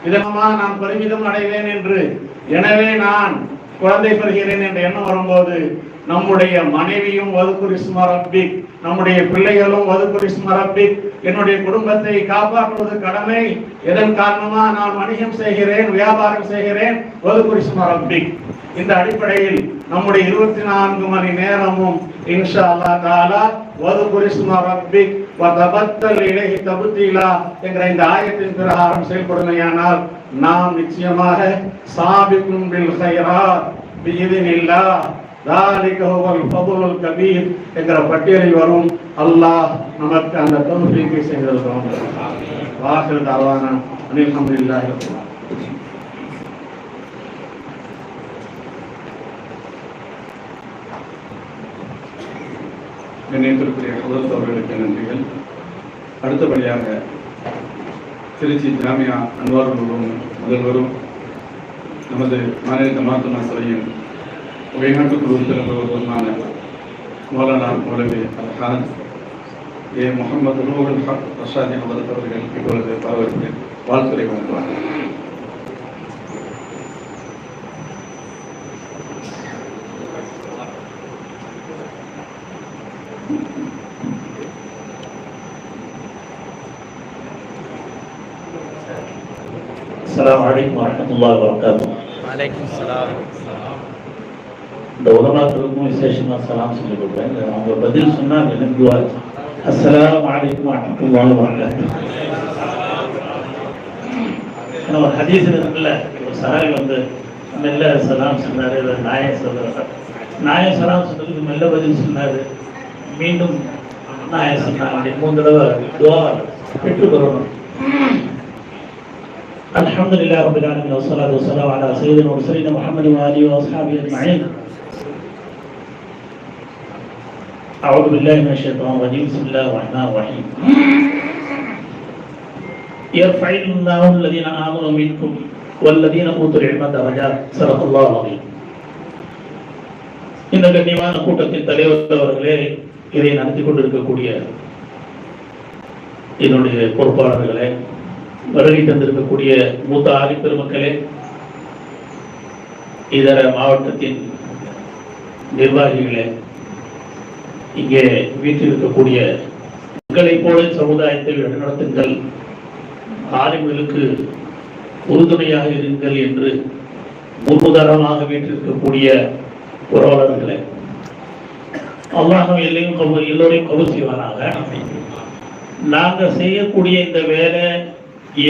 இதமாக நான் பெருமிதம் அடைவேன் என்று. எனவே நான் குழந்தை பெறுகிறேன் என்ற எண்ணம் வரும்போது நம்முடைய மனைவியும் வதுகுரிஸ்ம ரப்பிக், நம்முடைய பிள்ளைகளும் வதுகுரிஸ்ம ரப்பிக், என்னுடைய குடும்பத்தை காப்பாற்றுவது கடமை. இதன் காரணமா நான் வணிகம் செய்கிறேன், வியாபாரம் செய்கிறேன், வதுகுரிஸ்ம ரப்பிக். இந்த அடிப்படையில் நம்முடைய 24 மணி நேரமும் இன்ஷா அல்லாஹ் தஆலா வதுகுரிஸ்ம ரப்பிக் வதபத்தல் இலைஹி தபுத்தீலா என்ற இந்த ஆயத்தின் பிரகாரம் செயல்படுமையானால் நாம் நிச்சயமாக சாபிக்கும் பில் கைராத் பிஇذنில்லாஹ் ذلك هو الفضل الكبير என்கிற பட்டியலில் வரும். அல்லாஹ் நமக்கு அந்த தௌஃபீக்கை செய்திருக்கிறான். வாஹிர் தஅவானா அல்ஹம்துலில்லாஹி ரப்பில் ஆலமீன். நினைத்திருக்கிற முதல் அவர்களுக்கு நன்றிகள். அடுத்தபடியாக திருச்சி ஜாமியா அன்வார் முதல்வரும் நமது மாநில ஜமாத்துல் சபையின் வெளிநாட்டு குழுவில் இருந்தவருமான மௌலானா மௌலவி அல்ஹாஜ் ஏ முகமது ரூஹுல் ஹக் ரஷாதி அவர்கள் இப்பொழுது அவருக்கு வாழ்த்துரை வழங்குவார். அஸ்ஸலாமு அலைக்கும் வரஹ்மத்துல்லாஹி வபரகாத்துஹு. வலைக்கும் ஸலாம். இந்த உலமாக்களுக்கும் விசேஷமா சலாம் சொல்லி கொடுப்பேன். அவங்க பதில் சொன்னா எனக்கு துஆ. அஸ்ஸலாமு அலைக்கும் வரஹ்மத்துல்லாஹி வபரகாத்துஹு. ஒரு ஹதீஸ் இருக்குல்ல, ஒரு சஹாபி வந்து மெல்ல சலாம் சொன்னாரு, நாயம் சொல்றாரு, நாயம் சலாம் சொன்னதுக்கு மெல்ல பதில் சொன்னாரு, மீண்டும் நாயம் சொன்னாங்க. அப்படி 3 தடவை துஆ பெற்றுக்கொள்ளணும். الحمد لله رب العالمين والصلاة والسلام على سيدنا ورسولنا محمد وآله وأصحابه أجمعين. أعوذ بالله من الشيطان الرجيم. بسم الله الرحمن الرحيم. யர்ஃபஇல்லாஹு அல்லதீன ஆமனு மின்கும் வல்லதீன ஊதுல் இல்ம தரஜாத். ஸல்லல்லாஹு அலைஹி. இந்த கண்ணியமான கூட்டத்தின் தலைவர் அவர்களே, இதை நடத்தி கொண்டிருக்கக்கூடிய என்னுடைய பொறுப்பாளர்களே, வருகை தந்திருக்கக்கூடிய மூத்த ஆலி பெருமக்களே, இதர மாவட்டத்தின் நிர்வாகிகளே, இங்கே வீட்டில் மக்களைப் போல சமுதாயத்தை வழிநடத்துங்கள், ஆலிம்களுக்கு உறுதுணையாக இருங்கள் என்று முன்னுதாரணமாக வீட்டிருக்கக்கூடிய உறவாளர்களே, அல்லாஹ் எல்லோரையும் கபூல் செய்வானாக. நாங்கள் செய்யக்கூடிய இந்த வேலை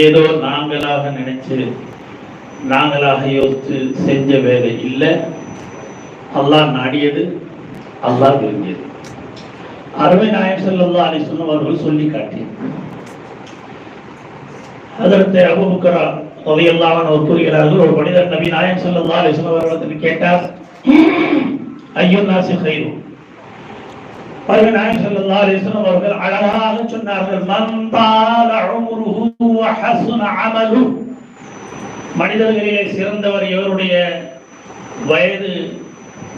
ஏதோ நாங்களாக நினைச்சு நாங்களாக யோசித்து செஞ்ச வேலை இல்லை. அல்லாஹ் நாடியது, அல்லாஹ் விரும்பியது. அருமை நாயகம் ஸல்லல்லாஹு அலைஹி வஸல்லம் அவர்கள் சொல்லி காட்டி ஹஜ்ரத் அபூபக்கர் ரலியல்லாஹு அன்ஹு கூறுகிறார்கள், ஒரு மனிதர் நபி நாயகம் ஸல்லல்லாஹு அலைஹி வஸல்லம் அவர்களிடத்தில் கேட்டார், ஐயுன் நாஸி கைரு. அருமை நாயகம் ஸல்லல்லாஹு அலைஹி வஸல்லம் அவர்கள் அழகாக சொன்னார்கள், மன் தால உம்ருஹு வ ஹஸன அமலுஹு. மனிதர்களிலே சிறந்தவர் எவருடைய வயது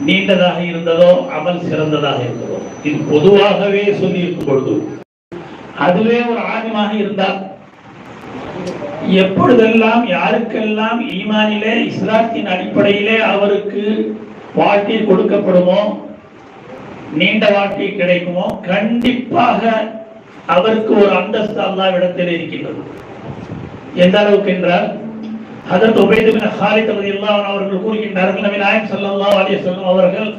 நீண்டதாக இருந்ததோ, அமல் சிறந்ததாக இருந்ததோ. இது பொதுவாகவே சொல்லி இருக்கும் பொழுது அதுவே ஒரு ஆலிமாக இருந்தால், எப்பொழுதெல்லாம் யாருக்கெல்லாம் ஈமானிலே இஸ்லாத்தின் அடிப்படையிலே அவருக்கு வாழ்க்கை கொடுக்கப்படுமோ, நீண்ட வாழ்க்கை கிடைக்குமோ, கண்டிப்பாக அவருக்கு ஒரு அந்தஸ்து அல்லாஹ்விடத்தில் இருக்கின்றது. எந்த அளவுக்கு என்றால், ஹஜ்ரத் உபைத் பின் ஹாலித் ரலியல்லாஹு அன்ஹு அவர்கள் கூறுகின்றார்கள், நபி நாயகம் ஸல்லல்லாஹு அலைஹி வஸல்லம் அவர்கள்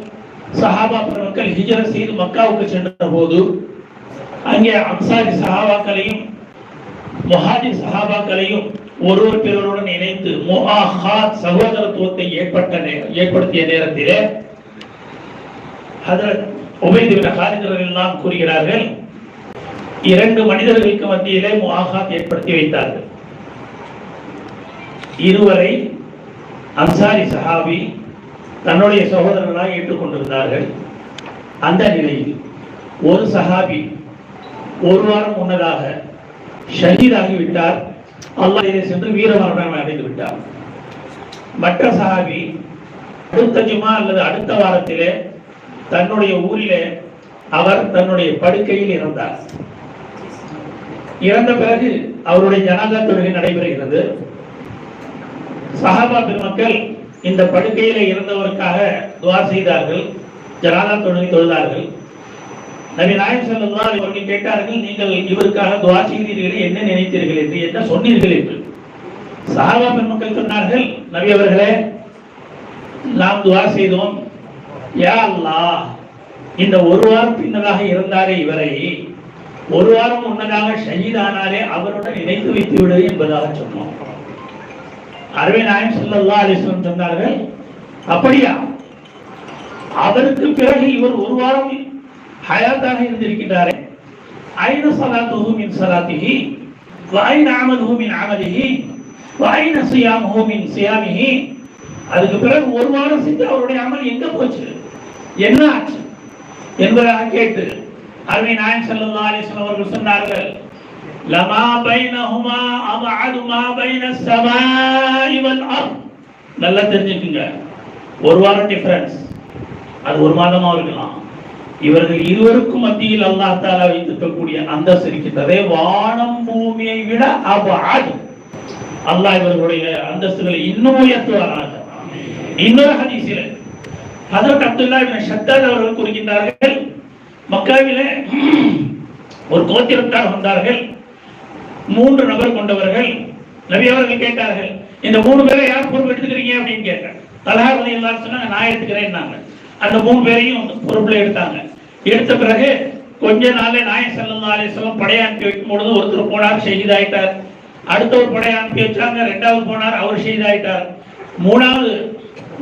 சஹாபா பெருமக்கள் ஹிஜ்ரத் செய்து மக்காவுக்கு சென்ற போது அங்கே அன்சாரி சஹாபாக்களையும் முஹாஜிர் சஹாபாக்களையும் ஒருவர் பிறருடன் இணைத்து முஆஹாத் சகோதரத்துவத்தை ஏற்படுத்திய நேரத்திலே ஹஜ்ரத் உபைத் பின் ஹாலித் ரலியல்லாஹு அன்ஹு கூறுகிறார்கள், இரண்டு மனிதர்களுக்கு மத்தியிலே முஆஹாத் ஏற்படுத்தி வைத்தார்கள். இருவரை அன்சாரி சஹாபி தன்னுடைய சகோதரர்களாக ஏற்றுக்கொண்டிருந்தார்கள். அந்த நிலையில் ஒரு சஹாபி ஒரு வாரம் முன்னதாக ஷஹீதாகிவிட்டார், அல்லாஹ்விலே சென்று வீரமரணம் அடைந்து விட்டார். மற்ற சஹாபி அடுத்த ஜுமா அல்லது அடுத்த வாரத்திலே தன்னுடைய ஊரிலே அவர் தன்னுடைய படுக்கையில் இறந்தார். இறந்த பிறகு அவருடைய ஜனாஸா தொழுகை நடைபெறுகிறது. சஹாபா பெருமக்கள் இந்த படுக்கையில இருந்தவருக்காக துஆ செய்தார்கள், ஜனாஸா தொழுகை தொழுதார்கள். நபி நாயகம் ஸல்லல்லாஹு அலைஹி வஸல்லம் கேட்டார்கள், நீங்கள் இவருக்காக துஆ செய்தீர்களே, என்ன நினைத்தீர்கள் என்று, என்ன சொன்னீர்கள் என்று. சஹாபா பெருமக்கள் சொன்னார்கள், நபி அவர்களே, நாம் துஆ செய்தோம், யா அல்லாஹ், இந்த ஒரு வாரம் பின்னதாக இருந்தாரே இவரை, ஒரு வாரம் முன்னதாக ஷஹீதானாரே அவருடன் இணைத்து வைத்து விடு என்பதாக சொன்னோம். அருமை நாயகம் ஸல்லல்லாஹு அலைஹி வஸல்லம் சொன்னார்கள், அப்படியா? அவருக்கு பிறகு இவர் ஒரு வாரம் ஹயாத்தாக இருந்திருக்கிறாரே, ஐன ஸலாத்துஹு மின் ஸலாத்திஹி வ ஐன அமலுஹு மின் அமலிஹி வ ஐன ஸியாமுஹு மின் ஸியாமிஹி. அதுக்கு பிறகு ஒரு வாரம் செஞ்ச அவருடைய அமல் எங்க போச்சு, என்ன ஆச்சு என்பதாக கேட்டு அருமை நாயகம் ஸல்லல்லாஹு அலைஹி வஸல்லம் அவர்கள் சொன்னார்கள், லமா பைனஹுமா அபஅது மா பைன ஸமாஇ வல் அர்த். நல்லா தெரிஞ்சுக்குங்க, ஒரு வாரம் டிஃபரன்ஸ், அது ஒரு மாதமா இருக்கலாம். இவர்கள் இருவருக்கும் மத்தியில் அல்லாஹ் தஆலா வைத்திருக்கக்கூடிய அந்தஸ்து இருக்கின்றதே, வானம் பூமியை விட அபஅது. அல்லாஹ் இவர்களுடைய அந்தஸ்துகளை இன்னும் உயர்த்துவாராக. இன்னொரு ஹதீஸில் ஹஜ்ரத் அப்துல்லாஹ் இப்னு ஷத்தாத் அவர்கள் கூறுகின்றார்கள், மக்காவிலே ஒரு கோத்திரத்தார் வந்தார்கள், 3 நபர் கொண்டவர்கள். நபி அவர்கள் கேட்டார்கள், இந்த 3 பேரை யார் பொறுப்பு எடுத்துக்கிறீங்க அப்படின்னு கேட்டாங்க. தல்ஹா ரலியல்லாஹு அன்ஹு சொன்னாங்க, நான் எடுத்துக்கிறேன்னாங்க. அந்த 3 பேரையும் பொறுப்புல எடுத்தாங்க. எடுத்த பிறகு கொஞ்ச நாளே நாயகம் ஸல்லல்லாஹு அலைஹி வஸல்லம் படை அனுப்பி வைக்கும் பொழுது ஒருத்தர் போனார், ஷஹீதாயிட்டார். அடுத்த ஒரு படை அனுப்பி வச்சாங்க, 2வது போனார், அவர் ஷஹீதாயிட்டார். 3வது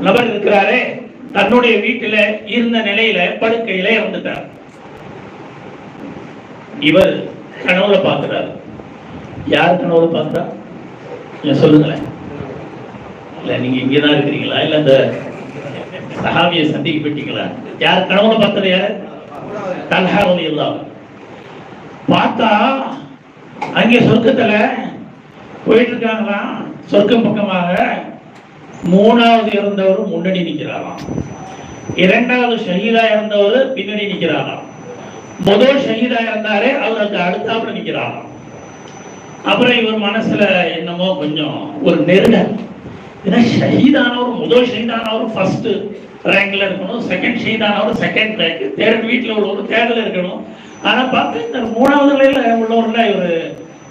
நபர் இருக்கிறாரே, தன்னுடைய வீட்டில இருந்த நிலையில படுக்கையில இறந்துட்டார். இவர் கனவுல பார்க்கிறார். யார் கனவுல பார்க்கிறா சொல்லுங்களேன். இல்ல நீங்க இங்கதான் இருக்கிறீங்களா, இல்ல அந்த சஹாபியை சந்திக்க போயிட்டீங்களா? யார் கனவுல பார்த்தது? யாரு? தல்ஹா ரலியல்லாஹு. பார்த்தா அங்கே சொர்க்கத்துல போயிட்டு இருக்காங்களா சொர்க்கம் பக்கமாக. மூணாவது இறந்தவர் முன்னாடி நிற்கிறாராம், இரண்டாவது ஷஹீதா இறந்தவர் பின்னாடி நிற்கிறாராம், முதல் ஷஹீதா இறந்தாரே அவருக்கு அடுத்தாப்புல நிற்கிறாராம். அப்புறம் இவர் மனசுல என்னமோ கொஞ்சம் ஒரு நெருடல், ஏன்னா ஷஹீதானவர் முதல் ஷஹீதானவர் ஃபர்ஸ்ட் ரேங்க்ல இருக்கணும், செகண்ட் ஷஹீதானவர் செகண்ட் ரேங்க், தேர்ட் வீட்டில் ஒரு தேர்டில் இருக்கணும். ஆனா பார்த்து இந்த மூணாவது நிலையில உள்ளவர்ல இவர்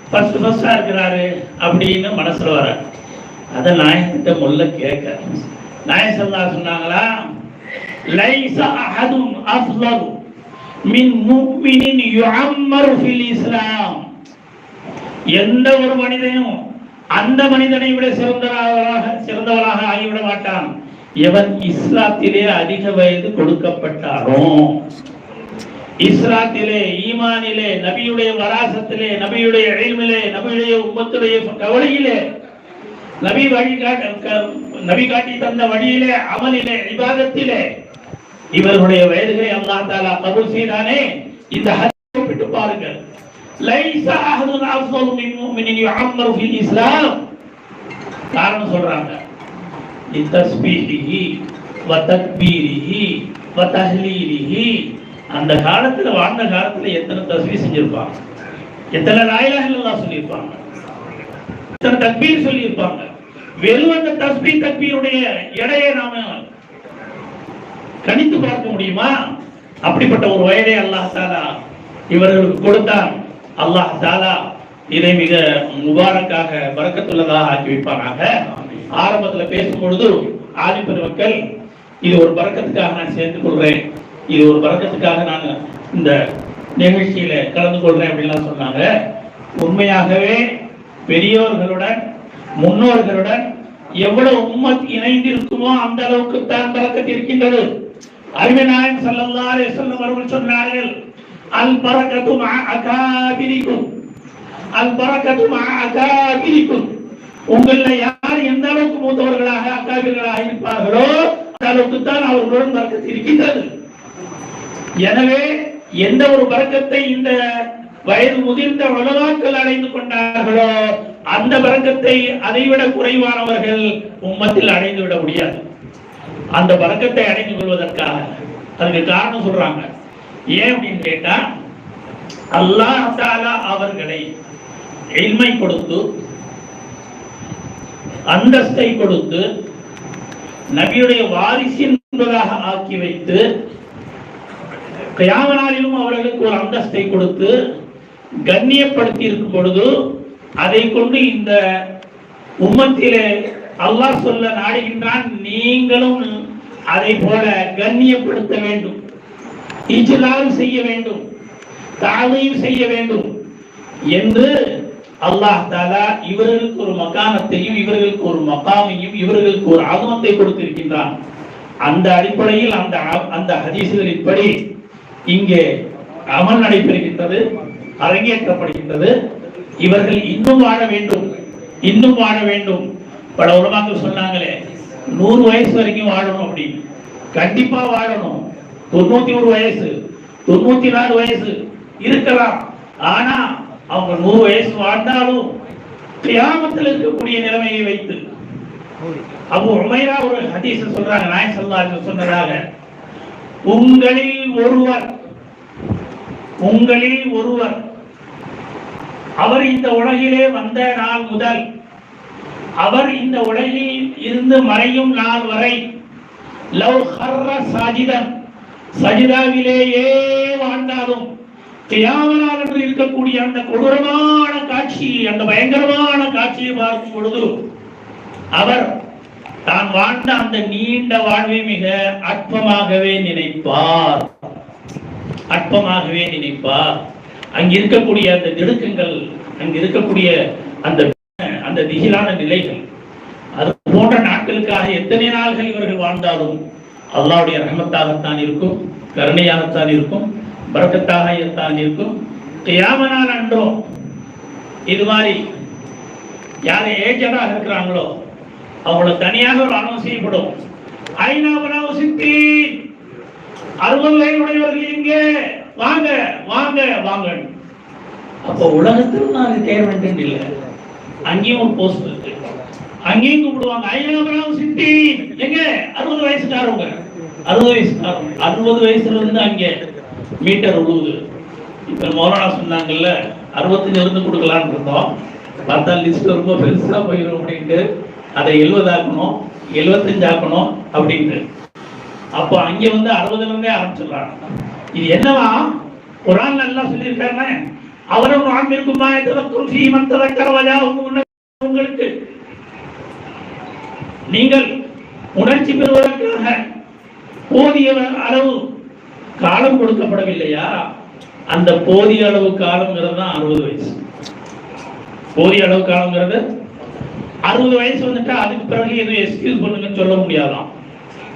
ஃபர்ஸ்டா இருக்கிறாரு அப்படின்னு மனசுல வர. அதை நாயகிட்ட முதல்ல கேட்க நாயகம் ஸல்லல்லாஹு சொன்னாங்களா, லைஸ அஹதுன் அஃலல் மின் முஃமினின் யுஅம்மரு ஃபில் இஸ்லாம். எந்த ஒரு மனிதனும் அந்த மனிதனை விட சிறந்தவராக ஆகிவிட மாட்டான் எவன் இஸ்லாத்திலே அதிக வயது கொடுக்கப்பட்டாரோ. இஸ்லாத்திலே, ஈமானிலே, நபியுடைய வராசத்திலே, நபியுடைய இல்மிலே, நபியுடைய உம்மத்துடைய கவலையிலே, நபி காட்டி தந்த வழியிலே, அமலிலே, இபாதத்திலே இவர்களுடைய வயதுகளை அல்லாஹ் தஆலா கபூல் செய்தானே. இந்த ஹதீஸை ஒப்பிட்டு பாருங்கள். லைஸ அஹதுன் அஃலல் மின் முஃமினின் யுஅம்மரு ஃபில் இஸ்லாம். காரணம் சொல்றாங்க, தஸ்பீஹிஹி வ தக்பீரிஹி வ தஹ்லீலிஹி. அந்த காலத்துல வாழ்ந்த காலத்துல எத்தனை தஸ்பீஹ் செஞ்சிருப்பாங்க, எத்தனை லா இலாஹ இல்லல்லாஹ் சொல்லியிருப்பாங்க, எத்தனை தக்பீர் சொல்லியிருப்பாங்க. வெறும் அந்த தஸ்பீஹ் தக்பீருடைய எடையை நாம கணித்து பார்க்க முடியுமா? அப்படிப்பட்ட ஒரு வயதை அல்லாஹ் தஆலா இவர்களுக்கு கொடுத்தான். அல்லாஹ் தஆலா இதை மிக முபாரக்காக பரக்கத்துள்ளதாக ஆக்கி வைப்பானாக. ஆரம்பத்தில் பேசும்பொழுது ஆலிம் பெருமக்கள், இது ஒரு பரக்கத்துக்காக நான் சேர்ந்து கொள்றேன், இது ஒரு பரக்கத்துக்காக நான் இந்த நிகழ்ச்சியில கலந்து கொள்றேன் அப்படின்லாம் சொன்னாங்க. உண்மையாகவே பெரியோர்களுடன் முன்னோர்களுடன் எவ்வளவு உம்மத் இணைந்திருக்குமோ அந்த அளவுக்கு தான் பரக்கத் இருக்கின்றது. அருமை நாயகம் ஸல்லல்லாஹு அலைஹி வஸல்லம் அவர்கள் சொன்னார்கள், அல் பரக்கத்து மஅ அகாபிரிக்கும், அல் பரக்கத்து மஅ அகாபிரிக்கும். உங்கள யார் எந்த அளவுக்கு மூத்தவர்களாக அக்காபிர்களாக இருப்பார்களோ அந்த அளவுக்கு தான் அவர்களுடன் பரக்கத் இருக்கின்றது. எனவே எந்த ஒரு பரக்கத்தை இந்த வயது முதிர்ந்த உலமாக்கள் அடைந்து கொண்டார்களோ அந்த பரக்கத்தை அதைவிட குறைவானவர்கள் உம்மத்தில் அடைந்து விட முடியாது. அந்த பரக்கத்தை அடைந்து கொள்வதற்காக அதுக்கு காரணம் சொல்றாங்க. ஏன் அப்படின்னு கேட்டா, அல்லாஹ் தஆலா அவர்களை இல்மை கொடுத்து, அந்தஸ்தை கொடுத்து, நபியுடைய வாரிசின் என்பதாக ஆக்கி வைத்து, கியாமத் நாளிலும் அவர்களுக்கு ஒரு அந்தஸ்தை கொடுத்து கண்ணியப்படுத்தி இருக்கும் பொழுது அதை கொண்டு இந்த உம்மத்திலே அல்லாஹ் சொல்ல நாடுகின்றான், நீங்களும் அதை போல கண்ணியப்படுத்த வேண்டும், இஜ்லால் செய்ய வேண்டும், தஅலீம் செய்ய வேண்டும் என்று அல்லாஹ் தஆலா இவர்களுக்கு ஒரு மகானத்தையும் இவர்களுக்கு ஒரு மகாமையும் இவர்களுக்கு ஒரு ஆகமத்தை கொடுத்திருக்கின்றான். அந்த அடிப்படையில் அந்த ஹதீஸ்களின்படி இங்கே அமல் நடைபெறுகின்றது, அரங்கேற்றப்படுகின்றது. இவர்கள் இன்னும் வாழ வேண்டும், இன்னும் வாழ வேண்டும். பல உலமாக்கள் சொன்னாங்களே 100 வயசு வரைக்கும் வாழணும் அப்படின்னு. கண்டிப்பா வாழணும். 91 வயசு 94 வயசு இருக்கலாம். ஆனா அவங்க 100 வயசு வாழ்ந்தாலும் கியாமத்தில் இருக்கக்கூடிய நிலைமையை வைத்து அபூ உமைரா ஒரு ஹதீஸ் சொல்றாங்க, நாயகம் ஸல்லல்லாஹு அலைஹி வஸல்லம் சொன்னதாக, உங்களில் ஒருவர் அவர் இந்த உலகிலே வந்த நாள் முதல் அவர் இந்த உலகில் இருந்து மறையும் நாள் வரை லவ் ஹர்ர சாஜிதன், சஜிதாவிலேயே வாழ்ந்தாலும் கியாமத் நாள் என்று இருக்கக்கூடிய அந்த கொடூரமான காட்சி, அந்த பயங்கரமான காட்சியை பார்க்கும் பொழுது அவர் தான் வாழ்ந்த அந்த நீண்ட வாழ்வை மிக அற்பமாகவே நினைப்பார், அற்பமாகவே நினைப்பார். அங்கு இருக்கக்கூடிய அந்த திடுக்கங்கள், அங்கு இருக்கக்கூடிய அந்த திகிலான நிலைகள், அது போன்ற நாட்களுக்காக எத்தனை நாள்கள் இவர்கள் வாழ்ந்தாலும் அல்லாஹ்வுடைய ரஹ்மத்தாகத்தான் இருக்கும், கருணையாகத்தான் இருக்கும், பரக்கத்தாகத்தான் இருக்கும். கியாமத் நாள் அன்றோ இது மாதிரி யார் ஏஜெண்டாக இருக்கிறாங்களோ அவங்கள தனியாக ஒரு அனௌன்ஸ் செய்யப்படும். ஐநாவனாவு சித்தி 60 வயதுடையவர்கள் இங்கே வாங்க வாங்க வாங்க. அப்போ உலகத்தில் நான் ரிட்டையர்மெண்ட் இல்லை, அங்கேயும் ஒரு போஸ்ட் இருக்கு, அங்கேயும் கூப்பிடுவாங்க. ஐயாபுரம் சிட்டி எங்க 60 வயசுக்காரவங்க, 60 வயசுக்காரவங்க, 60 வயசுல இருந்து அங்கே மீட்டர் உழுவுது. இப்ப மௌலானா சொன்னாங்கல்ல 65 இருந்து கொடுக்கலான்னு இருந்தோம், பார்த்தா லிஸ்ட் ரொம்ப பெருசா போயிடும் அப்படின்ட்டு அதை 70 ஆக்கணும், 75 ஆக்கணும் அப்படின்ட்டு. அப்போ அங்கே வந்து 60ல இருந்தே ஆரம்பிச்சிடறாங்க. இது என்னவா குர்ஆன் நல்லா சொல்லியிருக்காங்க, அவரும் ஆமிருக்குமா ததக்கர் ஃபீ மன் ததக்கர வஜாஹு, உங்களுக்கு நீங்கள் உணர்ச்சி பெறுவதற்காக போதிய அளவு காலம் கொடுக்கப்படவில்லையா? அந்த போதிய அளவு காலம்ங்கிறது தான் 60 வயசு. போதிய அளவு காலம்ங்கிறது 60 வயசு வந்துட்டா அதுக்கு பிறகு எதுவும் எக்ஸ்கியூஸ் பண்ணுங்கன்னு சொல்ல முடியாதான்.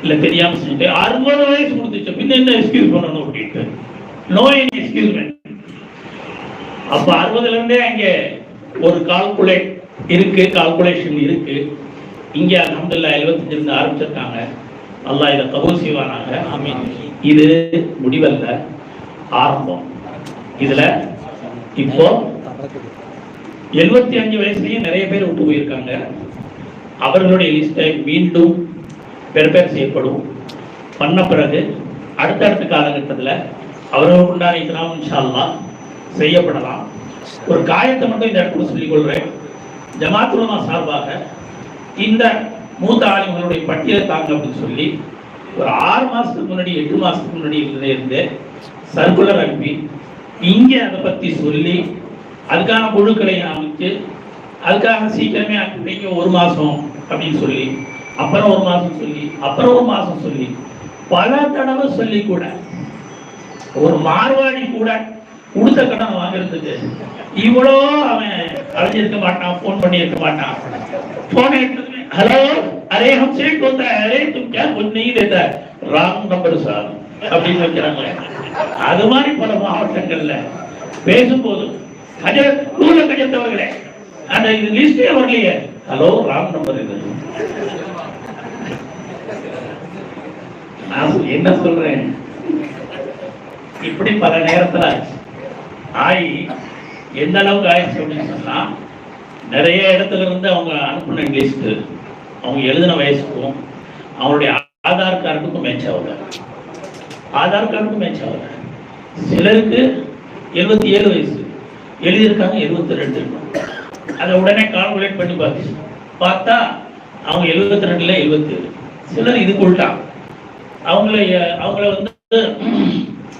இல்ல தெரியாம செஞ்சுட்டு 60 வயசு கொடுத்துச்சு பின்ன என்ன எக்ஸ்கியூஸ் பண்ணணும் அப்படின்ட்டு, நோ எனி எக்ஸ்கியூஸ்மென்ட். அப்ப 60ல இருந்தே அங்க ஒரு கால்குலேஷன் இருக்கு. இங்க அல்ஹம்துலில்லாஹ் 75 இருந்து ஆரம்பிச்சிருக்காங்க. அல்லாஹ் இதை கபூல் செய்வானாங்க. ஆமீன். இது முடிவல்ல, ஆரம்பம். இதுல இப்போ 75 வயசுலயும் நிறைய பேர் விட்டு போயிருக்காங்க. அவர்களுடைய லிஸ்டை மீண்டும் பெர்பேர் செய்யப்படும். பண்ண பிறகு அடுத்தடுத்த காலகட்டத்தில் அவர்களுக்கு உண்டான இக்ராம் இன்ஷா அல்லாஹ் செய்யப்படலாம். ஒரு காயத்தை மட்டும் இந்த இடத்துல சொல்லிக் கொள்றேன். ஜமாத் உலமா சார்பாக இந்த மூத்த ஆலிம்களுடைய பட்டியலை தாங்க அப்படின்னு சொல்லி ஒரு 6 மாசத்துக்கு முன்னாடி 8 மாசத்துக்கு முன்னாடி இருந்து சர்க்குலர் அனுப்பி இங்கே அதை பற்றி சொல்லி அதுக்கான குழுக்களை அமைச்சு அதுக்காக சீக்கிரமே அனுப்பிங்க 1 மாசம் அப்படின்னு சொல்லி அப்புறம் 1 மாசம் சொல்லி அப்புறம் 1 மாசம் சொல்லி பல தடவை சொல்லி கூட ஒரு மார்வாடி கூட கொடுத்த கடன் வாங்குறதுக்கு இவ்வளோ அவன் அழைஞ்சிருக்க மாட்டான், போன் பண்ணி இருக்க மாட்டான். போனை எடுத்து ஹலோ அரே ஹம் சேட் होता है, அரே तुम क्या कुछ नहीं देता है, ராங் நம்பர் சார் அப்படின்னு வைக்கிறாங்க. அது மாதிரி பல மாவட்டங்கள்ல பேசும்போது கஜத்தவர்களே அந்த இது லிஸ்டே வரலையே, ஹலோ ராங் நம்பர் இது. நான் என்ன சொல்றேன், இப்படி பல நேரத்துல ஆகி எந்த அளவுக்கு ஆயிடுச்சு அப்படின்னு சொன்னா நிறைய இடத்துல இருந்து அவங்க அனுப்பின லிஸ்ட் அவங்க எழுதின வயசுக்கும் அவங்களுடைய ஆதார் கார்டுக்கும் மேட்ச் ஆகல. ஆதார் கார்டுக்கும் மேட்ச் ஆகல. சிலருக்கு 77 வயசு எழுதியிருக்காங்க, 72 இருக்கும். அதை உடனே கால்குலேட் பண்ணி பார்த்தா அவங்க 72ல 77. சிலர் இதுக்குள்ளான் அவங்கள வந்து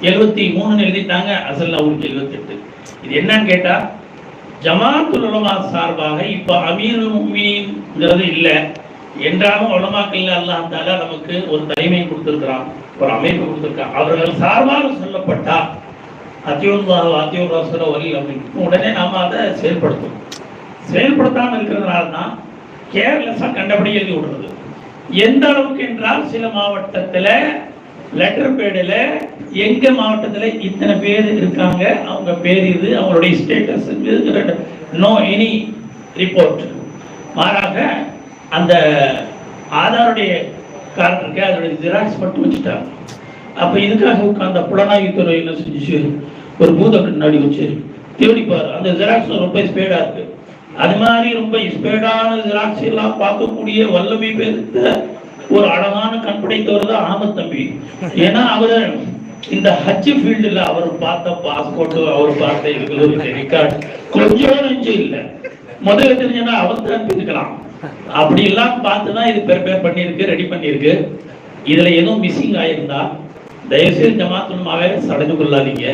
73 எழுதிட்டாங்க, அசல் அவங்களுக்கு 78. இது என்னன்னு கேட்டா ஜமாத்துல் உலமா சார்பாக இப்ப அமீருல் முஃமினீன்ங்கிறது இல்லை என்றாலும் உலமாக்கள் அல்லாஹ் தஆலா நமக்கு ஒரு தலைமை கொடுத்திருக்கிறான், ஒரு அமைப்பு கொடுத்திருக்கான். அவர்கள் சார்பாக சொல்லப்பட்டா அத்தியுல்லாஹ் அத்தியுர் ரசூல வலில் அப்படின்னு உடனே நாம அதை செயல்படுத்தாம இருக்கிறதுனால தான் கேர்லெஸ்ஸா கண்டபடி எழுதி விடுறது. எந்த அளவுக்கு என்றால் சில மாவட்டத்துல லெட்டர் பேடில் எங்க மாவட்டத்தில் இத்தனை பேர் இருக்காங்க, அவங்க பேர் இது, அவங்களுடைய ஸ்டேட்டஸ் நோ எனி ரிப்போர்ட். மாறாக அந்த ஆதாருடைய கார்டு இருக்கு, அதோடைய ஜெராக்ஸ் மட்டும் வச்சுட்டாங்க. அப்ப இதுக்காக உட்கார்ந்த புலனாய்வுத்துறை என்ன செஞ்சு ஒரு பூத கண்ணாடி வச்சு தேடிப்பாரு. அந்த ஜெராக்ஸ் ரொம்ப ஸ்பீடா இருக்கு. அது மாதிரி ரொம்ப ஸ்பீடான ஜெராக்ஸ் எல்லாம் பார்க்கக்கூடிய வல்லமை பெருத்த ஒரு அழகான கண் படைத்தவர் தான் அஹமத் தம்பி. ஏன்னா அவர் இந்த ஹஜ் ஃபீல்டுல அவர் பார்த்த பாஸ்போர்ட், அவர் பார்த்த இதுக்கு ரெக்கார்டு கொஞ்சம் நெஞ்சம் இல்லை. முதல்ல தெரிஞ்சனா அவர் தான் இருக்கலாம். அப்படி எல்லாம் பார்த்துதான் இது ப்ரிப்பேர் பண்ணியிருக்கு, ரெடி பண்ணியிருக்கு. இதுல எதுவும் மிஸ்ஸிங் ஆயிருந்தா தயவுசெய்து ஜமாத்துல்மாவே சடைந்து கொள்ளாதீங்க.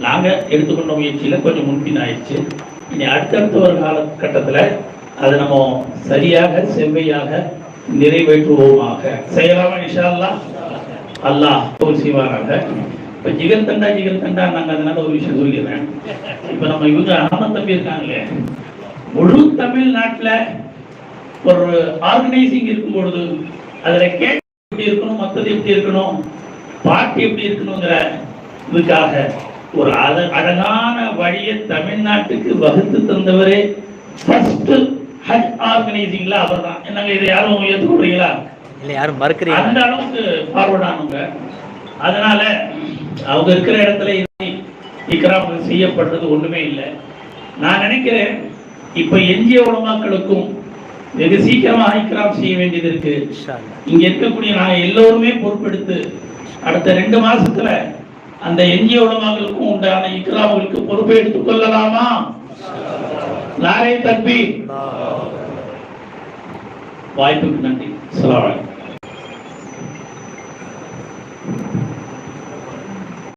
நாங்க எடுத்துக்கொண்ட முயற்சியில கொஞ்சம் முன்பின் ஆயிடுச்சு. இனி அடுத்தடுத்த ஒரு காலகட்டத்துல அதை நம்ம சரியாக செவ்வையாக நிறைவேற்றுவோமாக. செய்யலாமா இன்ஷா அல்லாஹ்? அல்லாஹ் கபூல் செய்வாராக. இப்ப ஜிகர் தண்டா நாங்க அதனால ஒரு விஷயம் சொல்லிடுறேன். இப்ப நம்ம இவங்க அஹமத் தம்பி இருக்காங்களே, முழு தமிழ்நாட்டுல ஒரு ஆர்கனைசிங் இருக்கும் பொழுது அதுல கேட் எப்படி இருக்கணும், மத்தது எப்படி இருக்கணும், பார்ட்டி எப்படி இருக்கணுங்கிற இதுக்காக ஒரு அழகான வழியை தமிழ்நாட்டுக்கு வகுத்து தந்தவரே ஃபர்ஸ்ட் ஹஜ் ஆர்கனைசிங்ல அவர் தான். என்னங்க இதை யாரும் ஏற்றுக்கொள்றீங்களா? இல்ல யாரும் மறுக்கிறீங்க? அந்த அளவுக்கு ஃபார்வர்ட் ஆனவங்க. அதனால அவங்க இருக்கிற இடத்துல இக்ராம் செய்யப்படுறது ஒண்ணுமே இல்லை. நான் நினைக்கிறேன் இப்ப எஞ்சிய உலமாக்களுக்கும் வெகு சீக்கிரமாக இக்ராம் செய்ய வேண்டியது இருக்கு. இங்க இருக்கக்கூடிய நாங்க எல்லோருமே பொறுப்பெடுத்து அடுத்த 2 மாசத்துல அந்த எஞ்சிய உலமாக்களுக்கும் உண்டான இக்ராம்களுக்கு பொறுப்பை எடுத்துக் கொள்ளலாமா? நாரே தக்பீர். வாய்ப்புக்கு நன்றி. அஸ்ஸலாமு அலைக்கும்.